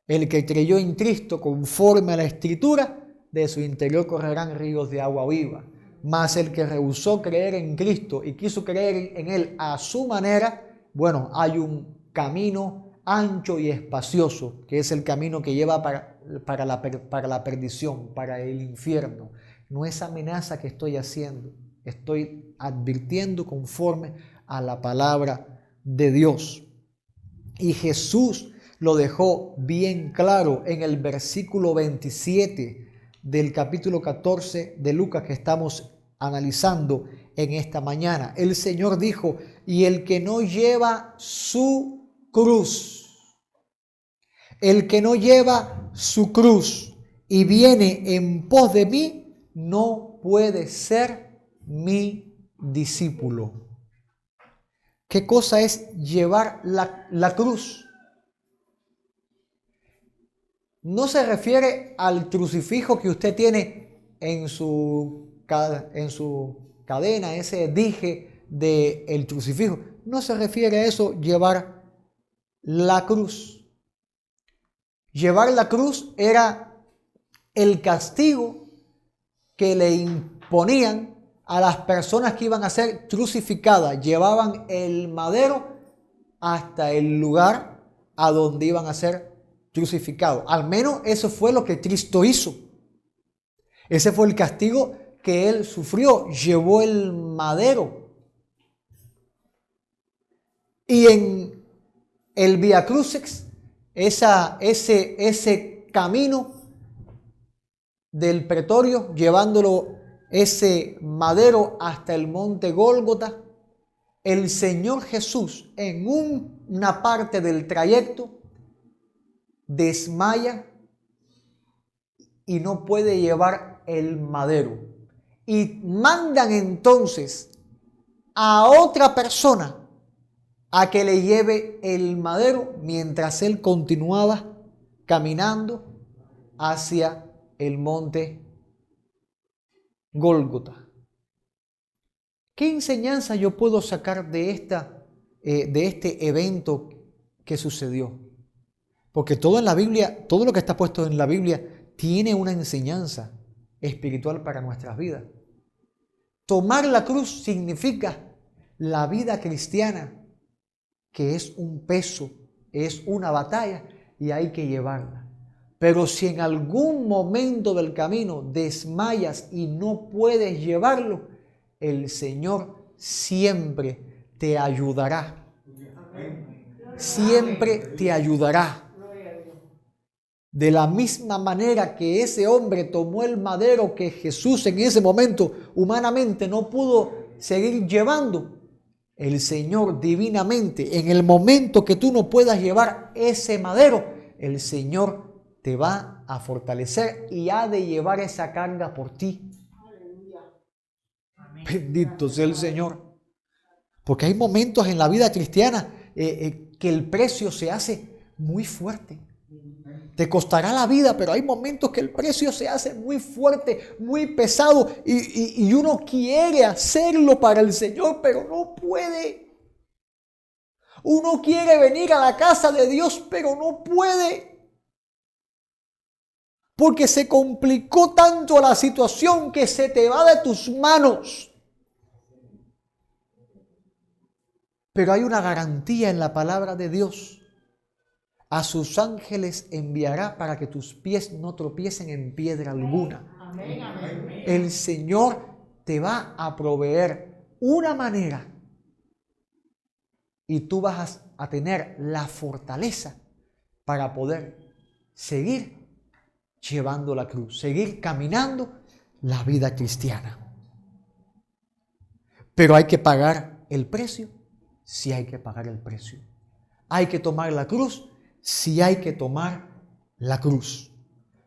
El que creyó en Cristo conforme a la Escritura, de su interior correrán ríos de agua viva. Mas el que rehusó creer en Cristo y quiso creer en Él a su manera, bueno, hay un camino ancho y espacioso, que es el camino que lleva para la perdición, para el infierno. No es amenaza que estoy haciendo, estoy advirtiendo conforme a la palabra de Dios. Y Jesús lo dejó bien claro en el versículo 27 del capítulo 14 de Lucas que estamos analizando en esta mañana. El Señor dijo, y el que no lleva su cruz, el que no lleva su cruz y viene en pos de mí, no puede ser mi discípulo. ¿Qué cosa es llevar la cruz? No se refiere al crucifijo que usted tiene en su cadena, ese dije del crucifijo. No se refiere a eso, llevar la cruz. Llevar la cruz era el castigo que le imponían a las personas que iban a ser crucificadas. Llevaban el madero hasta el lugar a donde iban a ser crucificados. Al menos eso fue lo que Cristo hizo. Ese fue el castigo que Él sufrió. Llevó el madero. Y en el Vía Crucis, ese camino del pretorio, llevándolo ese madero hasta el monte Gólgota, el Señor Jesús en una parte del trayecto desmaya y no puede llevar el madero. Y mandan entonces a otra persona a que le lleve el madero mientras él continuaba caminando hacia el monte Gólgota. ¿Qué enseñanza yo puedo sacar de este evento que sucedió? Porque todo en la Biblia, todo lo que está puesto en la Biblia tiene una enseñanza espiritual para nuestras vidas. Tomar la cruz significa la vida cristiana, que es un peso, es una batalla y hay que llevarla. Pero si en algún momento del camino desmayas y no puedes llevarlo, el Señor siempre te ayudará. Siempre te ayudará. De la misma manera que ese hombre tomó el madero que Jesús en ese momento humanamente no pudo seguir llevando, el Señor divinamente, en el momento que tú no puedas llevar ese madero, el Señor te va a fortalecer y ha de llevar esa carga por ti. Bendito sea el Señor. Porque hay momentos en la vida cristiana que el precio se hace muy fuerte. Te costará la vida, pero hay momentos que el precio se hace muy fuerte, muy pesado y uno quiere hacerlo para el Señor, pero no puede. Uno quiere venir a la casa de Dios, pero no puede. Porque se complicó tanto la situación que se te va de tus manos. Pero hay una garantía en la palabra de Dios. A sus ángeles enviará para que tus pies no tropiecen en piedra alguna. Amén, amén. El Señor te va a proveer una manera y tú vas a tener la fortaleza para poder seguir llevando la cruz, seguir caminando la vida cristiana. Pero hay que pagar el precio, sí hay que pagar el precio. Hay que tomar la cruz, sí hay que tomar la cruz.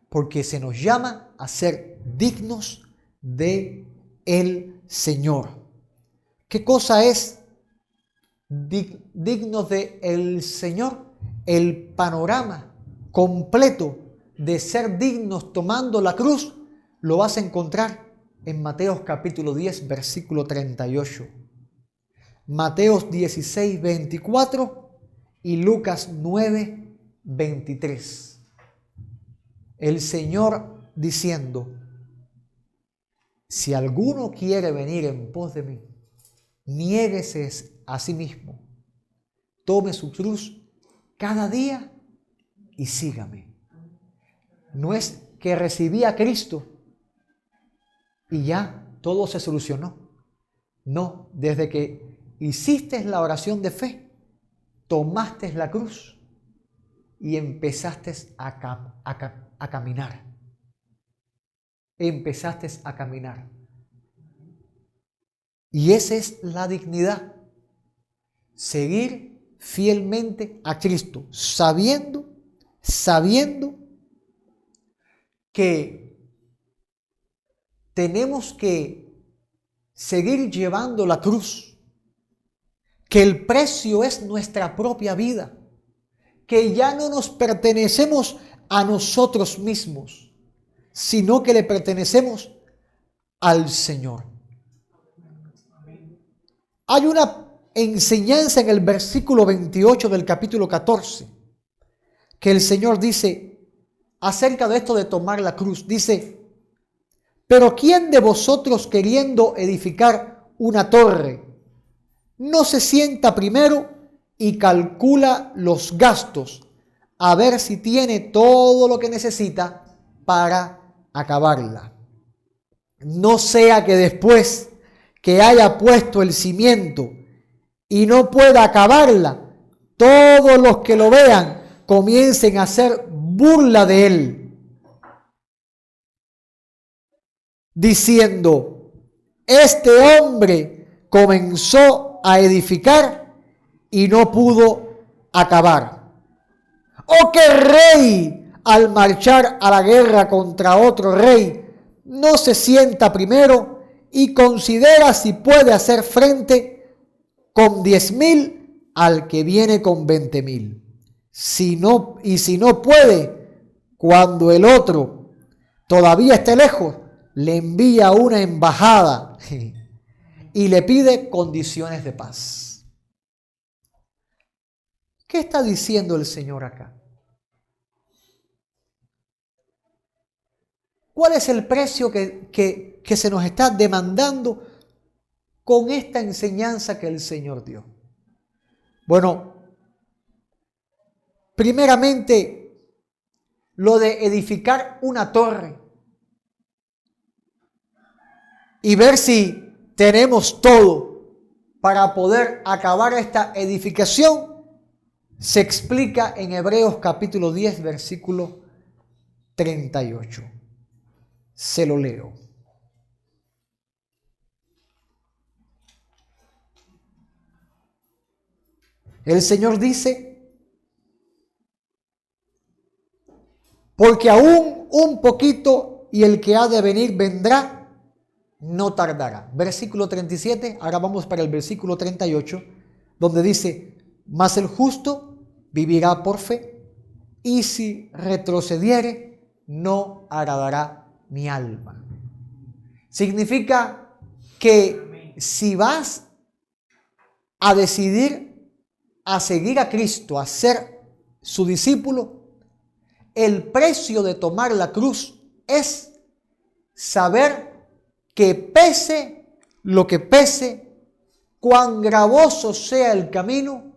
Porque se nos llama a ser dignos de el Señor. ¿Qué cosa es dignos de el Señor? El panorama completo de ser dignos tomando la cruz lo vas a encontrar en Mateo capítulo 10, versículo 38. Mateos 16, 24 y Lucas 9, 23. El Señor diciendo: si alguno quiere venir en pos de mí, niéguese a sí mismo, tome su cruz cada día y sígame. No es que recibí a Cristo y ya todo se solucionó. No, desde que hiciste la oración de fe, tomaste la cruz y empezaste a caminar. Empezaste a caminar. Y esa es la dignidad. Seguir fielmente a Cristo, sabiendo que tenemos que seguir llevando la cruz, que el precio es nuestra propia vida, que ya no nos pertenecemos a nosotros mismos, sino que le pertenecemos al Señor. Hay una enseñanza en el versículo 28 del capítulo 14, que el Señor dice acerca de esto de tomar la cruz. Dice: pero ¿quién de vosotros, queriendo edificar una torre, no se sienta primero y calcula los gastos, a ver si tiene todo lo que necesita para acabarla? No sea que después que haya puesto el cimiento y no pueda acabarla, todos los que lo vean comiencen a hacer burla de él, diciendo: este hombre comenzó a edificar y no pudo acabar. ¿O qué rey, al marchar a la guerra contra otro rey, no se sienta primero y considera si puede hacer frente con 10,000 al que viene con 20,000? Si no puede, cuando el otro todavía esté lejos, le envía una embajada y le pide condiciones de paz. ¿Qué está diciendo el Señor acá? ¿Cuál es el precio que se nos está demandando con esta enseñanza que el Señor dio? Bueno, primeramente, lo de edificar una torre y ver si tenemos todo para poder acabar esta edificación, se explica en Hebreos capítulo 10, versículo 38. Se lo leo. El Señor dice: porque aún un poquito y el que ha de venir vendrá, no tardará. Versículo 37, ahora vamos para el versículo 38, donde dice: mas el justo vivirá por fe, y si retrocediere, no agradará mi alma. Significa que si vas a decidir a seguir a Cristo, a ser su discípulo, el precio de tomar la cruz es saber que pese lo que pese, cuán gravoso sea el camino,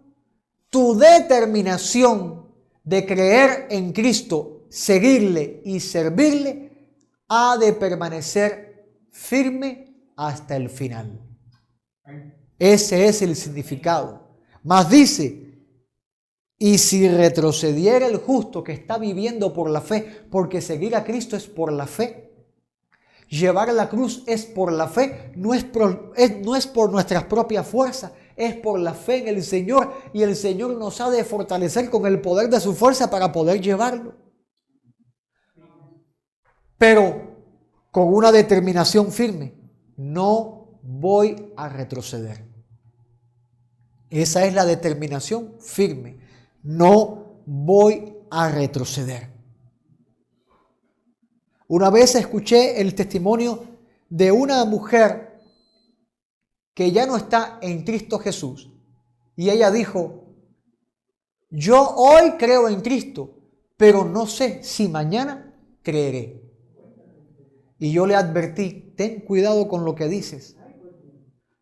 tu determinación de creer en Cristo, seguirle y servirle, ha de permanecer firme hasta el final. Ese es el significado. Mas dice, y si retrocediera el justo que está viviendo por la fe, porque seguir a Cristo es por la fe, llevar la cruz es por la fe, no es por nuestras propias fuerzas, es por la fe en el Señor, y el Señor nos ha de fortalecer con el poder de su fuerza para poder llevarlo. Pero con una determinación firme, no voy a retroceder. Esa es la determinación firme, no voy a retroceder. Una vez escuché el testimonio de una mujer que ya no está en Cristo Jesús. Y ella dijo, yo hoy creo en Cristo, pero no sé si mañana creeré. Y yo le advertí, ten cuidado con lo que dices.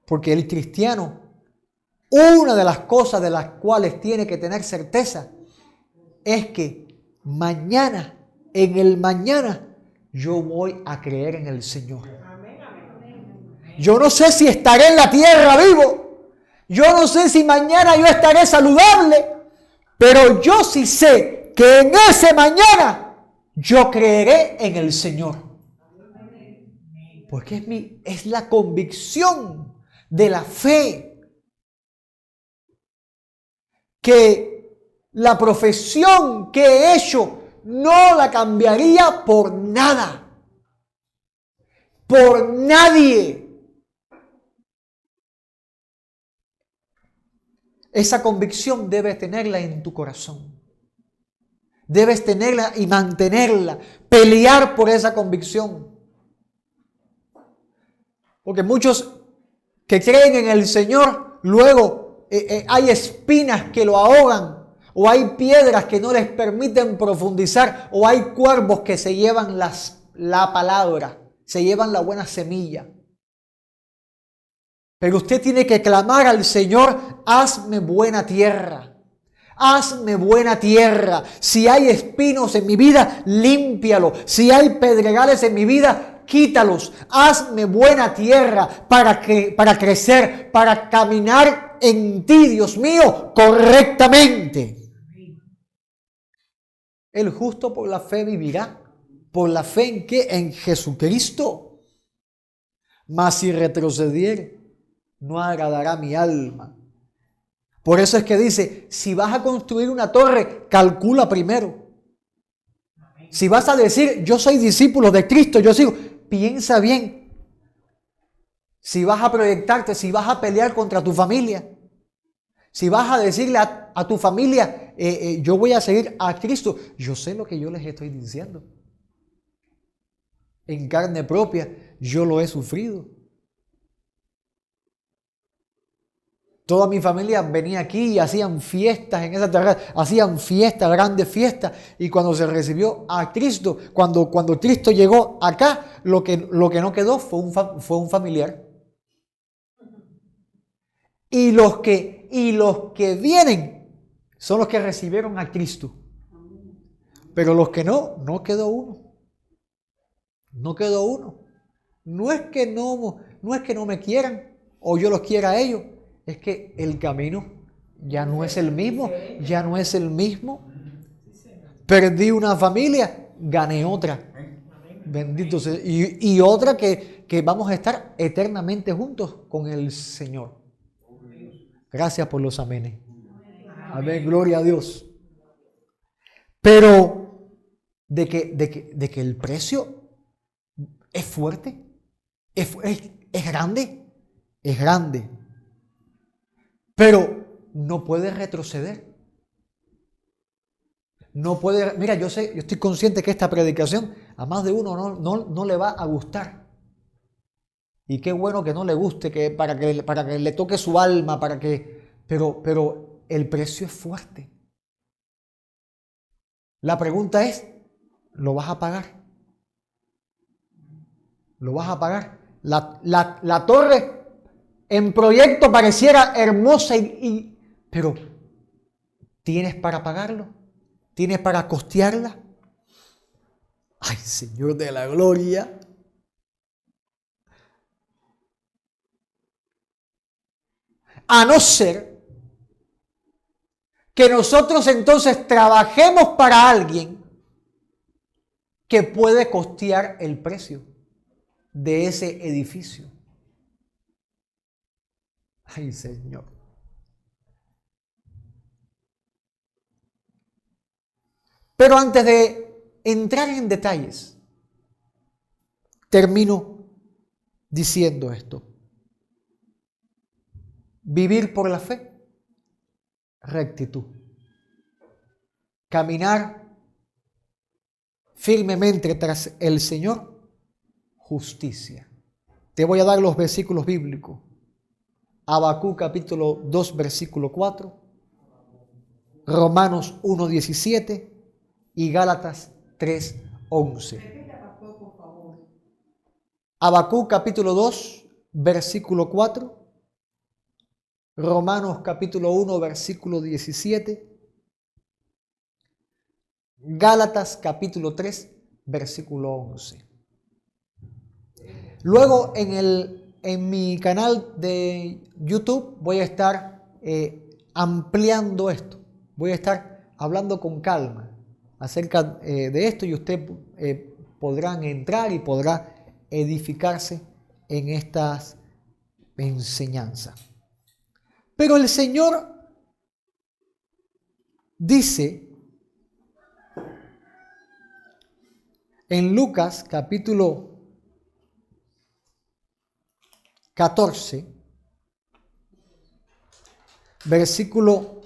Porque el cristiano, una de las cosas de las cuales tiene que tener certeza, es que mañana, en el mañana, yo voy a creer en el Señor. Yo no sé si estaré en la tierra vivo. Yo no sé si mañana yo estaré saludable. Pero yo sí sé que en ese mañana yo creeré en el Señor. Porque es la convicción de la fe. Que la profesión que he hecho no la cambiaría por nada, por nadie. Esa convicción debes tenerla en tu corazón. Debes tenerla y mantenerla, pelear por esa convicción. Porque muchos que creen en el Señor, luego hay espinas que lo ahogan. O hay piedras que no les permiten profundizar. O hay cuervos que se llevan la palabra. Se llevan la buena semilla. Pero usted tiene que clamar al Señor, hazme buena tierra. Hazme buena tierra. Si hay espinos en mi vida, límpialo. Si hay pedregales en mi vida, quítalos. Hazme buena tierra para crecer, para caminar en ti, Dios mío, correctamente. El justo por la fe vivirá. ¿Por la fe en qué? En Jesucristo. Mas si retrocediere, no agradará mi alma. Por eso es que dice, si vas a construir una torre, calcula primero. Si vas a decir, yo soy discípulo de Cristo, yo sigo, piensa bien. Si vas a proyectarte, si vas a pelear contra tu familia, si vas a decirle a tu familia, yo voy a seguir a Cristo, yo sé lo que yo les estoy diciendo. En carne propia, yo lo he sufrido. Toda mi familia venía aquí y hacían fiestas en esa terraza, hacían fiestas, grandes fiestas. Y cuando se recibió a Cristo, cuando Cristo llegó acá, lo que no quedó fue un familiar. Y los que vienen son los que recibieron a Cristo. Pero los que no quedó uno. No quedó uno. No es que no me quieran o yo los quiera a ellos. Es que el camino ya no es el mismo. Ya no es el mismo. Perdí una familia, gané otra. Bendito sea. Y otra que vamos a estar eternamente juntos con el Señor. Gracias por los amenes. Amén, gloria a Dios. Pero de que el precio es fuerte, es grande, es grande. Pero no puede retroceder. No puede, mira, yo estoy consciente que esta predicación a más de uno no le va a gustar. Y qué bueno que no le guste, para que le toque su alma, pero el precio es fuerte. La pregunta es, ¿lo vas a pagar? ¿Lo vas a pagar? La torre en proyecto pareciera hermosa, pero ¿tienes para pagarlo? ¿Tienes para costearla? ¡Ay, Señor de la gloria! A no ser que nosotros entonces trabajemos para alguien que puede costear el precio de ese edificio. ¡Ay, Señor! Pero antes de entrar en detalles, termino diciendo esto. Vivir por la fe, rectitud. Caminar firmemente tras el Señor, justicia. Te voy a dar los versículos bíblicos. Habacuc capítulo 2, versículo 4. Romanos 1, 17. Y Gálatas 3, 11. Habacuc capítulo 2, versículo 4. Romanos capítulo 1, versículo 17. Gálatas capítulo 3, versículo 11. Luego en mi canal de YouTube voy a estar ampliando esto. Voy a estar hablando con calma acerca de esto y usted podrán entrar y podrá edificarse en estas enseñanzas. Pero el Señor dice en Lucas capítulo 14, versículo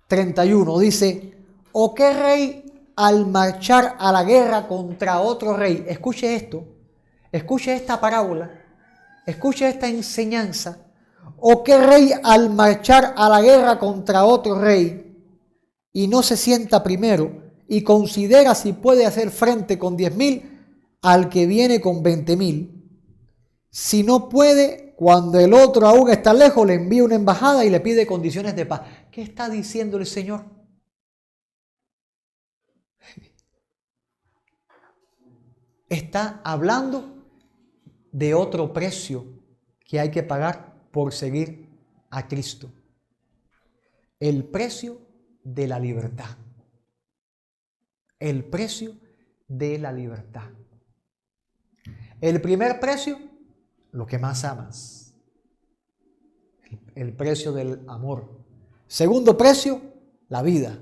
31, dice: ¿O qué rey al marchar a la guerra contra otro rey? Escuche esto, escuche esta parábola, escuche esta enseñanza. ¿O qué rey al marchar a la guerra contra otro rey y no se sienta primero y considera si puede hacer frente con 10,000 al que viene con 20,000? Si no puede, cuando el otro aún está lejos, le envía una embajada y le pide condiciones de paz. ¿Qué está diciendo el Señor? Está hablando de otro precio que hay que pagar por seguir a Cristo. El precio de la libertad. El precio de la libertad. El primer precio, lo que más amas. El precio del amor. Segundo precio, la vida.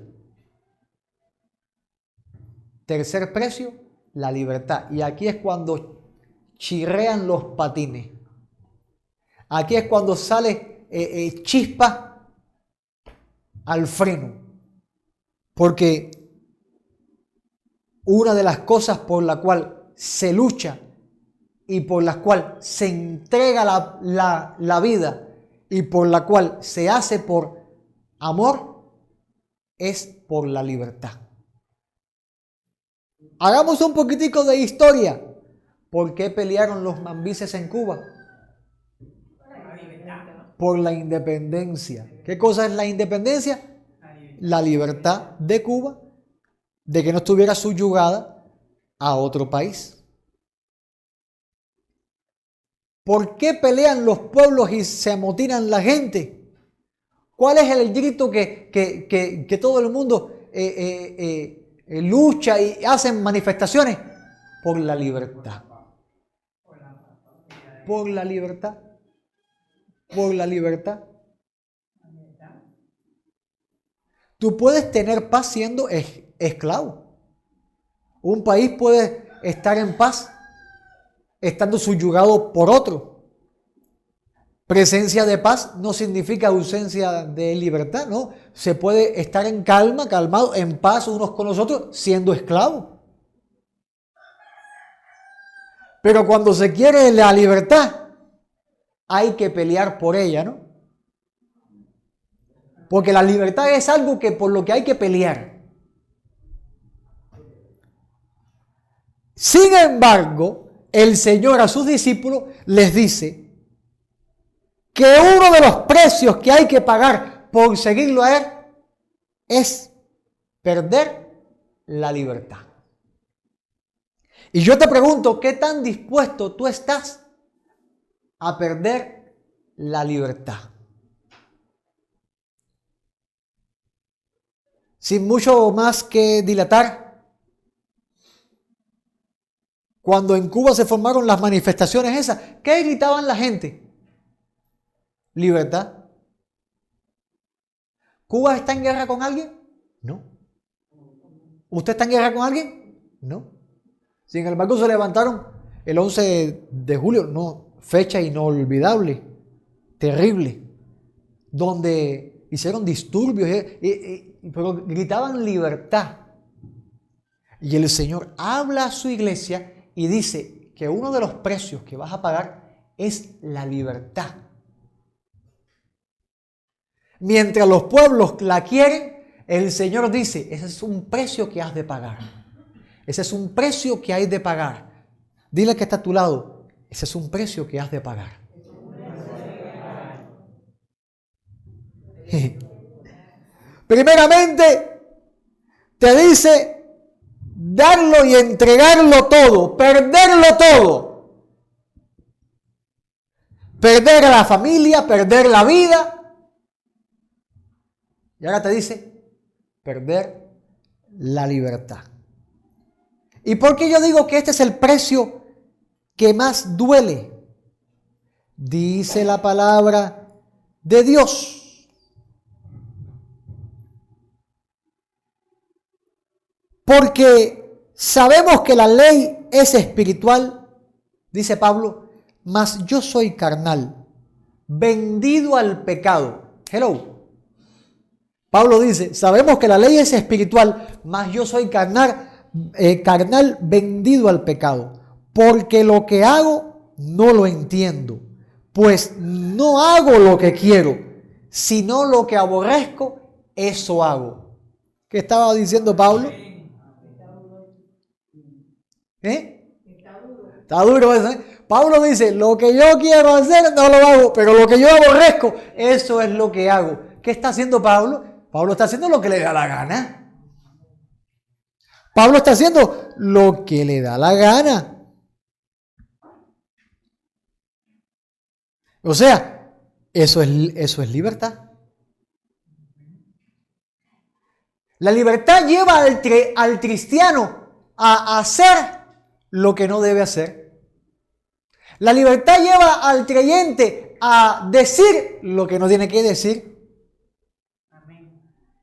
Tercer precio, la libertad. Y aquí es cuando chirrean los patines. Aquí es cuando sale chispa al freno. Porque una de las cosas por la cual se lucha y por la cual se entrega la vida y por la cual se hace por amor es por la libertad. Hagamos un poquitico de historia. ¿Por qué pelearon los mambises en Cuba? Por la independencia. ¿Qué cosa es la independencia? La libertad de Cuba, de que no estuviera subyugada a otro país. ¿Por qué pelean los pueblos y se amotinan la gente? ¿Cuál es el grito que todo el mundo lucha y hacen manifestaciones? Por la libertad. Por la libertad. Por la libertad. Tú puedes tener paz siendo esclavo. Un país puede estar en paz estando subyugado por otro. Presencia de paz no significa ausencia de libertad, ¿no? Se puede estar en calma, calmado, en paz unos con los otros, siendo esclavo. Pero cuando se quiere la libertad, hay que pelear por ella, ¿no? Porque la libertad es algo que por lo que hay que pelear. Sin embargo, el Señor a sus discípulos les dice que uno de los precios que hay que pagar por seguirlo a Él es perder la libertad. Y yo te pregunto, ¿qué tan dispuesto tú estás a perder la libertad? Sin mucho más que dilatar, cuando en Cuba se formaron las manifestaciones esas, ¿qué gritaban la gente? Libertad. ¿Cuba está en guerra con alguien? No. ¿Usted está en guerra con alguien? No. Sin embargo, se levantaron el 11 de julio, no, fecha inolvidable, terrible, donde hicieron disturbios, pero gritaban libertad. Y el Señor habla a su iglesia y dice que uno de los precios que vas a pagar es la libertad. Mientras los pueblos la quieren, el Señor dice, ese es un precio que has de pagar. Ese es un precio que hay de pagar. Dile que está a tu lado, ese es un precio que has de pagar. Primeramente, te dice darlo y entregarlo todo, perderlo todo. Perder a la familia, perder la vida. Y ahora te dice perder la libertad. ¿Y por qué yo digo que este es el precio que más duele? Dice la palabra de Dios. Porque sabemos que la ley es espiritual, dice Pablo, mas yo soy carnal, vendido al pecado. Hello. Pablo dice, sabemos que la ley es espiritual, mas yo soy carnal, vendido al pecado, porque lo que hago no lo entiendo, pues no hago lo que quiero, sino lo que aborrezco, eso hago. ¿Qué estaba diciendo Pablo? Está duro eso, ¿eh? Pablo dice, lo que yo quiero hacer no lo hago, pero lo que yo aborrezco, eso es lo que hago. ¿Qué está haciendo Pablo? Pablo está haciendo lo que le da la gana. Pablo está haciendo lo que le da la gana. O sea, eso es libertad. La libertad lleva al cristiano a hacer lo que no debe hacer. La libertad lleva al creyente a decir lo que no tiene que decir.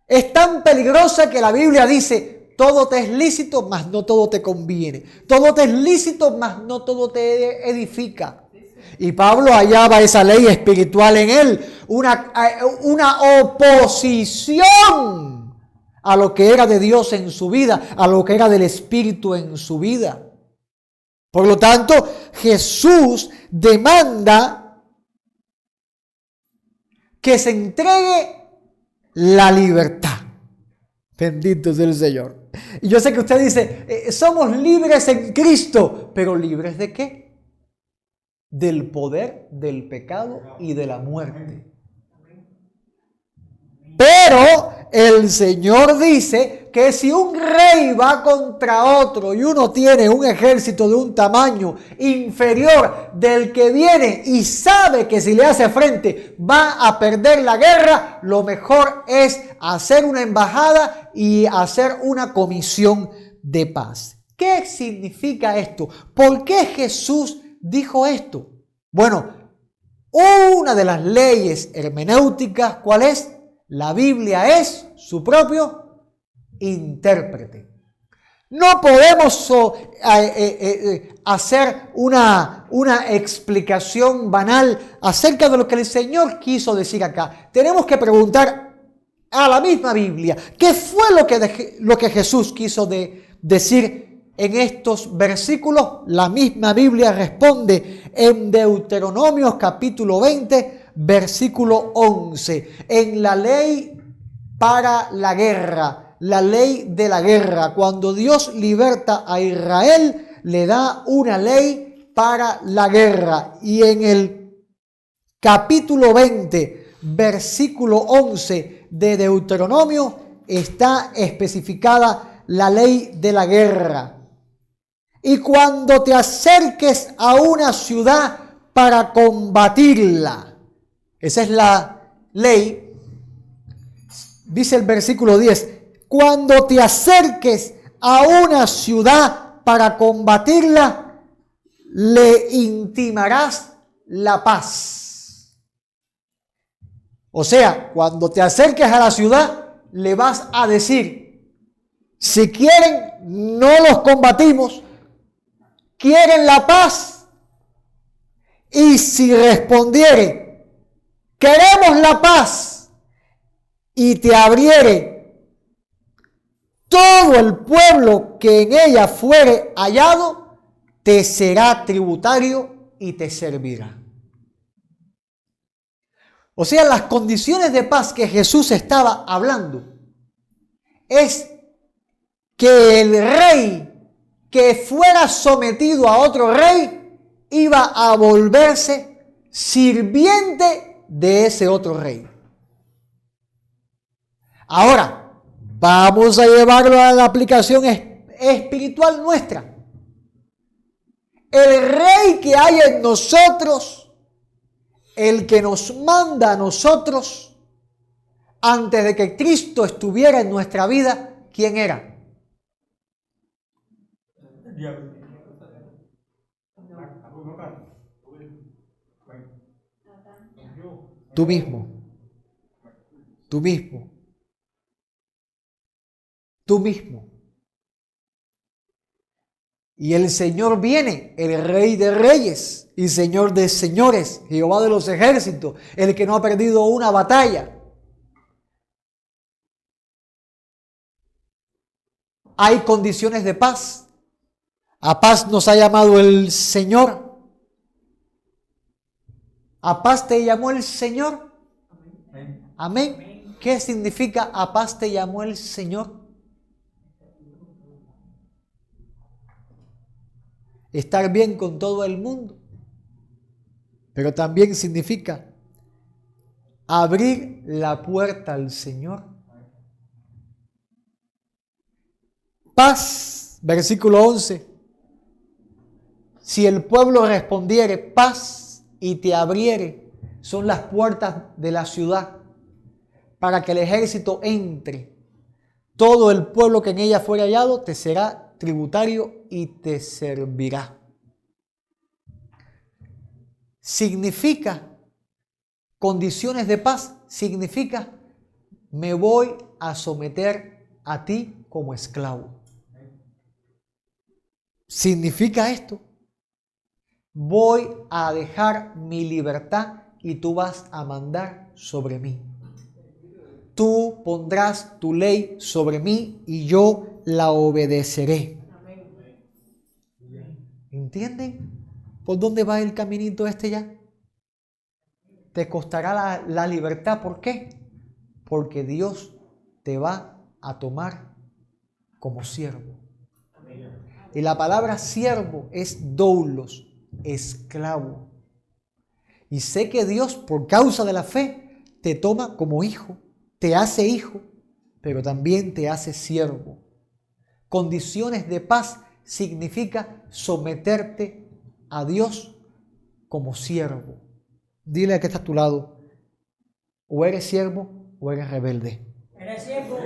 Es tan peligrosa que la Biblia dice, todo te es lícito, mas no todo te conviene. Todo te es lícito, mas no todo te edifica. Y Pablo hallaba esa ley espiritual en él, una oposición a lo que era de Dios en su vida, a lo que era del Espíritu en su vida. Por lo tanto, Jesús demanda que se entregue la libertad. Bendito sea el Señor. Y yo sé que usted dice, somos libres en Cristo, pero ¿libres de qué? Del poder, del pecado y de la muerte. Pero el Señor dice que si un rey va contra otro y uno tiene un ejército de un tamaño inferior del que viene y sabe que si le hace frente va a perder la guerra, lo mejor es hacer una embajada y hacer una comisión de paz. ¿Qué significa esto? ¿Por qué Jesús dijo esto? Bueno, una de las leyes hermenéuticas, ¿cuál es? La Biblia es su propio intérprete. No podemos hacer una explicación banal acerca de lo que el Señor quiso decir acá. Tenemos que preguntar a la misma Biblia, ¿qué fue lo que Jesús quiso decir en estos versículos? La misma Biblia responde en Deuteronomio capítulo 20, versículo 11. En la ley para la guerra, la ley de la guerra. Cuando Dios liberta a Israel, le da una ley para la guerra. Y en el capítulo 20, versículo 11 de Deuteronomio, está especificada la ley de la guerra. Y cuando te acerques a una ciudad para combatirla, esa es la ley, dice el versículo 10, cuando te acerques a una ciudad para combatirla, le intimarás la paz. O sea, cuando te acerques a la ciudad, le vas a decir, si quieren, no los combatimos, quieren la paz. Y si respondiere, queremos la paz, y te abriere todo el pueblo que en ella fuere hallado, te será tributario y te servirá. O sea, las condiciones de paz que Jesús estaba hablando es que el rey que fuera sometido a otro rey iba a volverse sirviente de ese otro rey. Ahora, vamos a llevarlo a la aplicación espiritual nuestra. El rey que hay en nosotros, el que nos manda a nosotros, antes de que Cristo estuviera en nuestra vida, ¿quién era? Tú mismo. Tú mismo. Tú mismo. Y el Señor viene, el Rey de Reyes y Señor de Señores, Jehová de los ejércitos, el que no ha perdido una batalla. Hay condiciones de paz. A paz nos ha llamado el Señor. ¿A paz te llamó el Señor? Amén. ¿Qué significa a paz te llamó el Señor? Estar bien con todo el mundo. Pero también significa abrir la puerta al Señor. Paz, versículo 11. Si el pueblo respondiere paz y te abriere, son las puertas de la ciudad para que el ejército entre. Todo el pueblo que en ella fuere hallado te será tributario y te servirá. Significa condiciones de paz, significa me voy a someter a ti como esclavo. Significa esto. Voy a dejar mi libertad y tú vas a mandar sobre mí. Tú pondrás tu ley sobre mí y yo la obedeceré. ¿Entienden por dónde va el caminito este ya? Te costará la libertad. ¿Por qué? Porque Dios te va a tomar como siervo. Y la palabra siervo es doulos, esclavo. Y sé que Dios, por causa de la fe, te toma como hijo, te hace hijo, pero también te hace siervo. Condiciones de paz significa someterte a Dios como siervo. Dile a que está a tu lado, o eres siervo o eres rebelde. Eres siervo.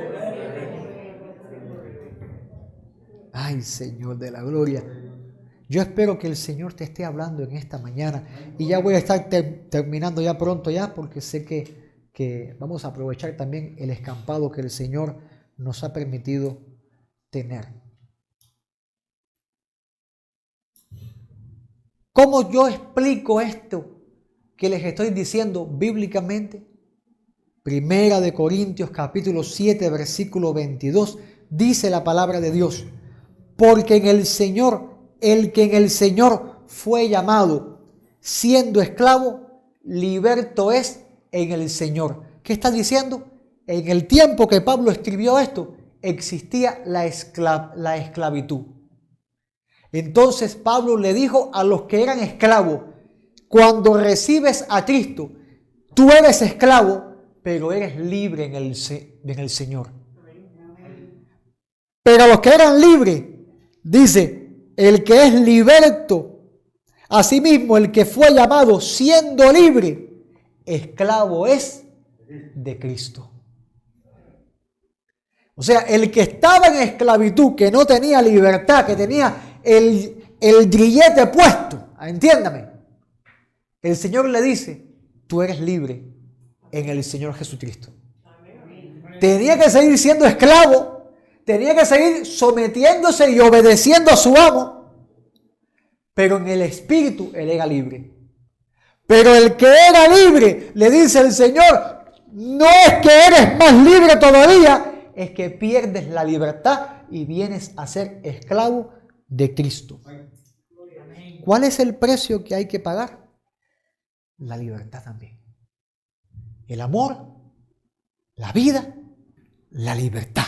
Ay, Señor de la gloria. Yo espero que el Señor te esté hablando en esta mañana. Y ya voy a estar terminando ya pronto ya, porque sé que vamos a aprovechar también el escampado que el Señor nos ha permitido tener. ¿Cómo yo explico esto que les estoy diciendo bíblicamente? Primera de Corintios capítulo 7 versículo 22 dice la palabra de Dios: porque en el Señor, el que en el Señor fue llamado, siendo esclavo, liberto es en el Señor. ¿Qué está diciendo? en el tiempo que Pablo escribió esto, existía la esclavitud. Entonces Pablo le dijo a los que eran esclavos, cuando recibes a Cristo, tú eres esclavo, pero eres libre en el Señor. Pero a los que eran libres, dice, el que es liberto, asimismo el que fue llamado siendo libre, esclavo es de Cristo. O sea, el que estaba en esclavitud, que no tenía libertad, que tenía el grillete puesto, entiéndame, el Señor le dice, tú eres libre en el Señor Jesucristo. Tenía que seguir siendo esclavo, tenía que seguir sometiéndose y obedeciendo a su amo, pero en el Espíritu él era libre. Pero el que era libre, le dice el Señor, no es que eres más libre todavía, es que pierdes la libertad y vienes a ser esclavo de Cristo. ¿Cuál es el precio que hay que pagar? La libertad también. El amor, la vida, la libertad.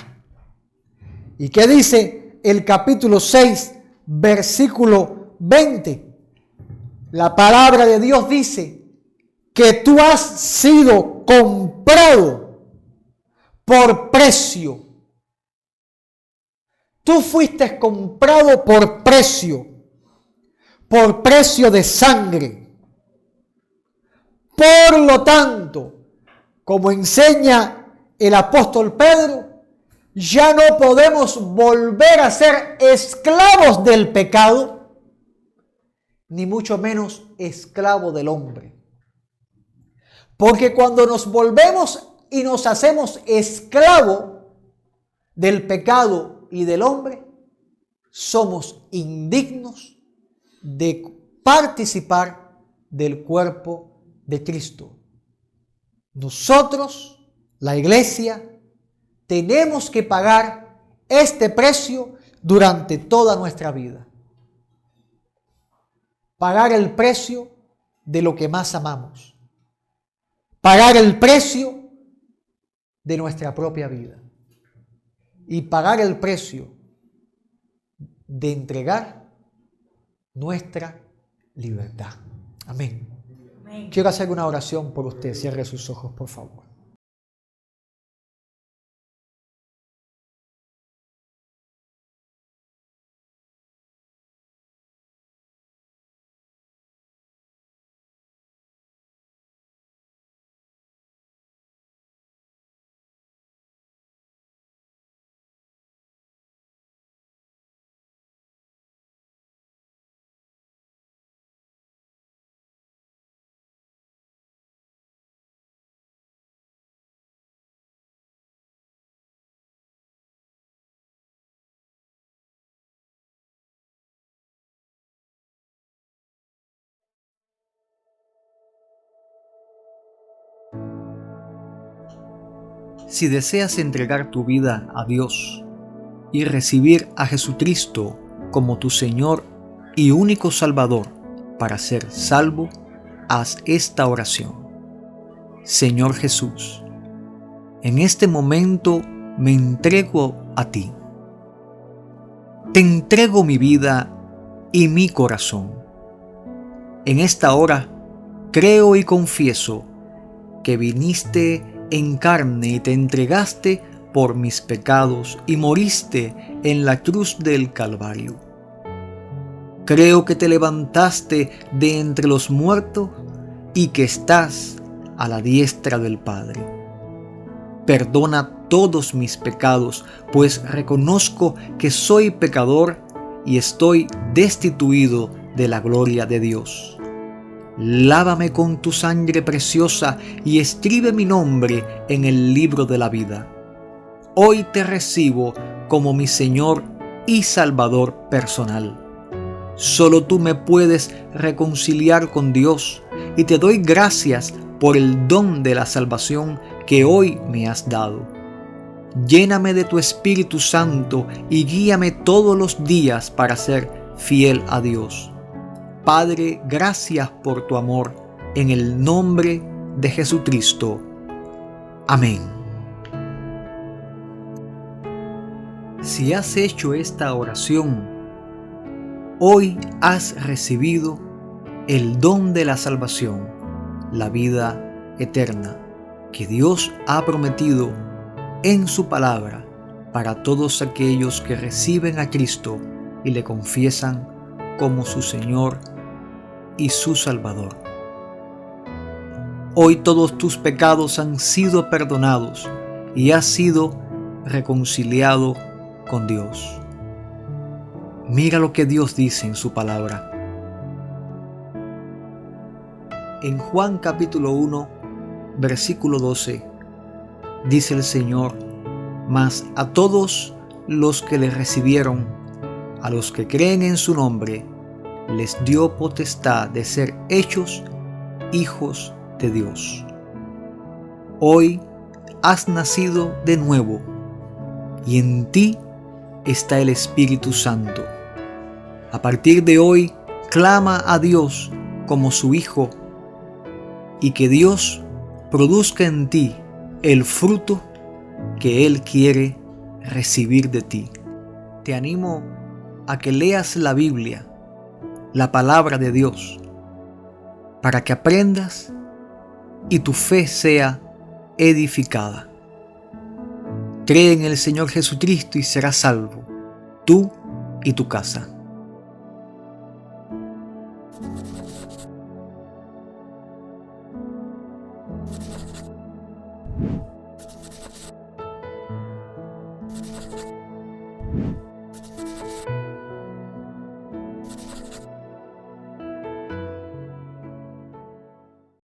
¿Y qué dice el capítulo 6, versículo 20? La palabra de Dios dice que tú has sido comprado por precio. Tú fuiste comprado por precio de sangre. Por lo tanto, como enseña el apóstol Pedro, ya no podemos volver a ser esclavos del pecado, ni mucho menos esclavos del hombre. Porque cuando nos volvemos y nos hacemos esclavos del pecado y del hombre, somos indignos de participar del cuerpo de Cristo. Nosotros, la iglesia, tenemos que pagar este precio durante toda nuestra vida. Pagar el precio de lo que más amamos. Pagar el precio de nuestra propia vida. Y pagar el precio de entregar nuestra libertad. Amén. Amén. Quiero hacer una oración por usted. Cierre sus ojos, por favor. Si deseas entregar tu vida a Dios y recibir a Jesucristo como tu Señor y único Salvador para ser salvo, haz esta oración. Señor Jesús, en este momento me entrego a ti. Te entrego mi vida y mi corazón. En esta hora creo y confieso que viniste en carne y te entregaste por mis pecados y moriste en la cruz del Calvario. Creo que te levantaste de entre los muertos y que estás a la diestra del Padre. Perdona todos mis pecados, pues reconozco que soy pecador y estoy destituido de la gloria de Dios. Lávame con tu sangre preciosa y escribe mi nombre en el libro de la vida. Hoy te recibo como mi Señor y Salvador personal. Solo tú me puedes reconciliar con Dios y te doy gracias por el don de la salvación que hoy me has dado. Lléname de tu Espíritu Santo y guíame todos los días para ser fiel a Dios. Padre, gracias por tu amor, en el nombre de Jesucristo. Amén. Si has hecho esta oración, hoy has recibido el don de la salvación, la vida eterna, que Dios ha prometido en su palabra para todos aquellos que reciben a Cristo y le confiesan como su Señor y su Salvador. Hoy todos tus pecados han sido perdonados y has sido reconciliado con Dios. Mira lo que Dios dice en su palabra. En Juan capítulo 1, versículo 12, dice el Señor: mas a todos los que le recibieron, a los que creen en su nombre, les dio potestad de ser hechos hijos de Dios. Hoy has nacido de nuevo y en ti está el Espíritu Santo. A partir de hoy, clama a Dios como su Hijo y que Dios produzca en ti el fruto que Él quiere recibir de ti. Te animo a que leas la Biblia, la palabra de Dios, para que aprendas y tu fe sea edificada. Cree en el Señor Jesucristo y serás salvo, tú y tu casa.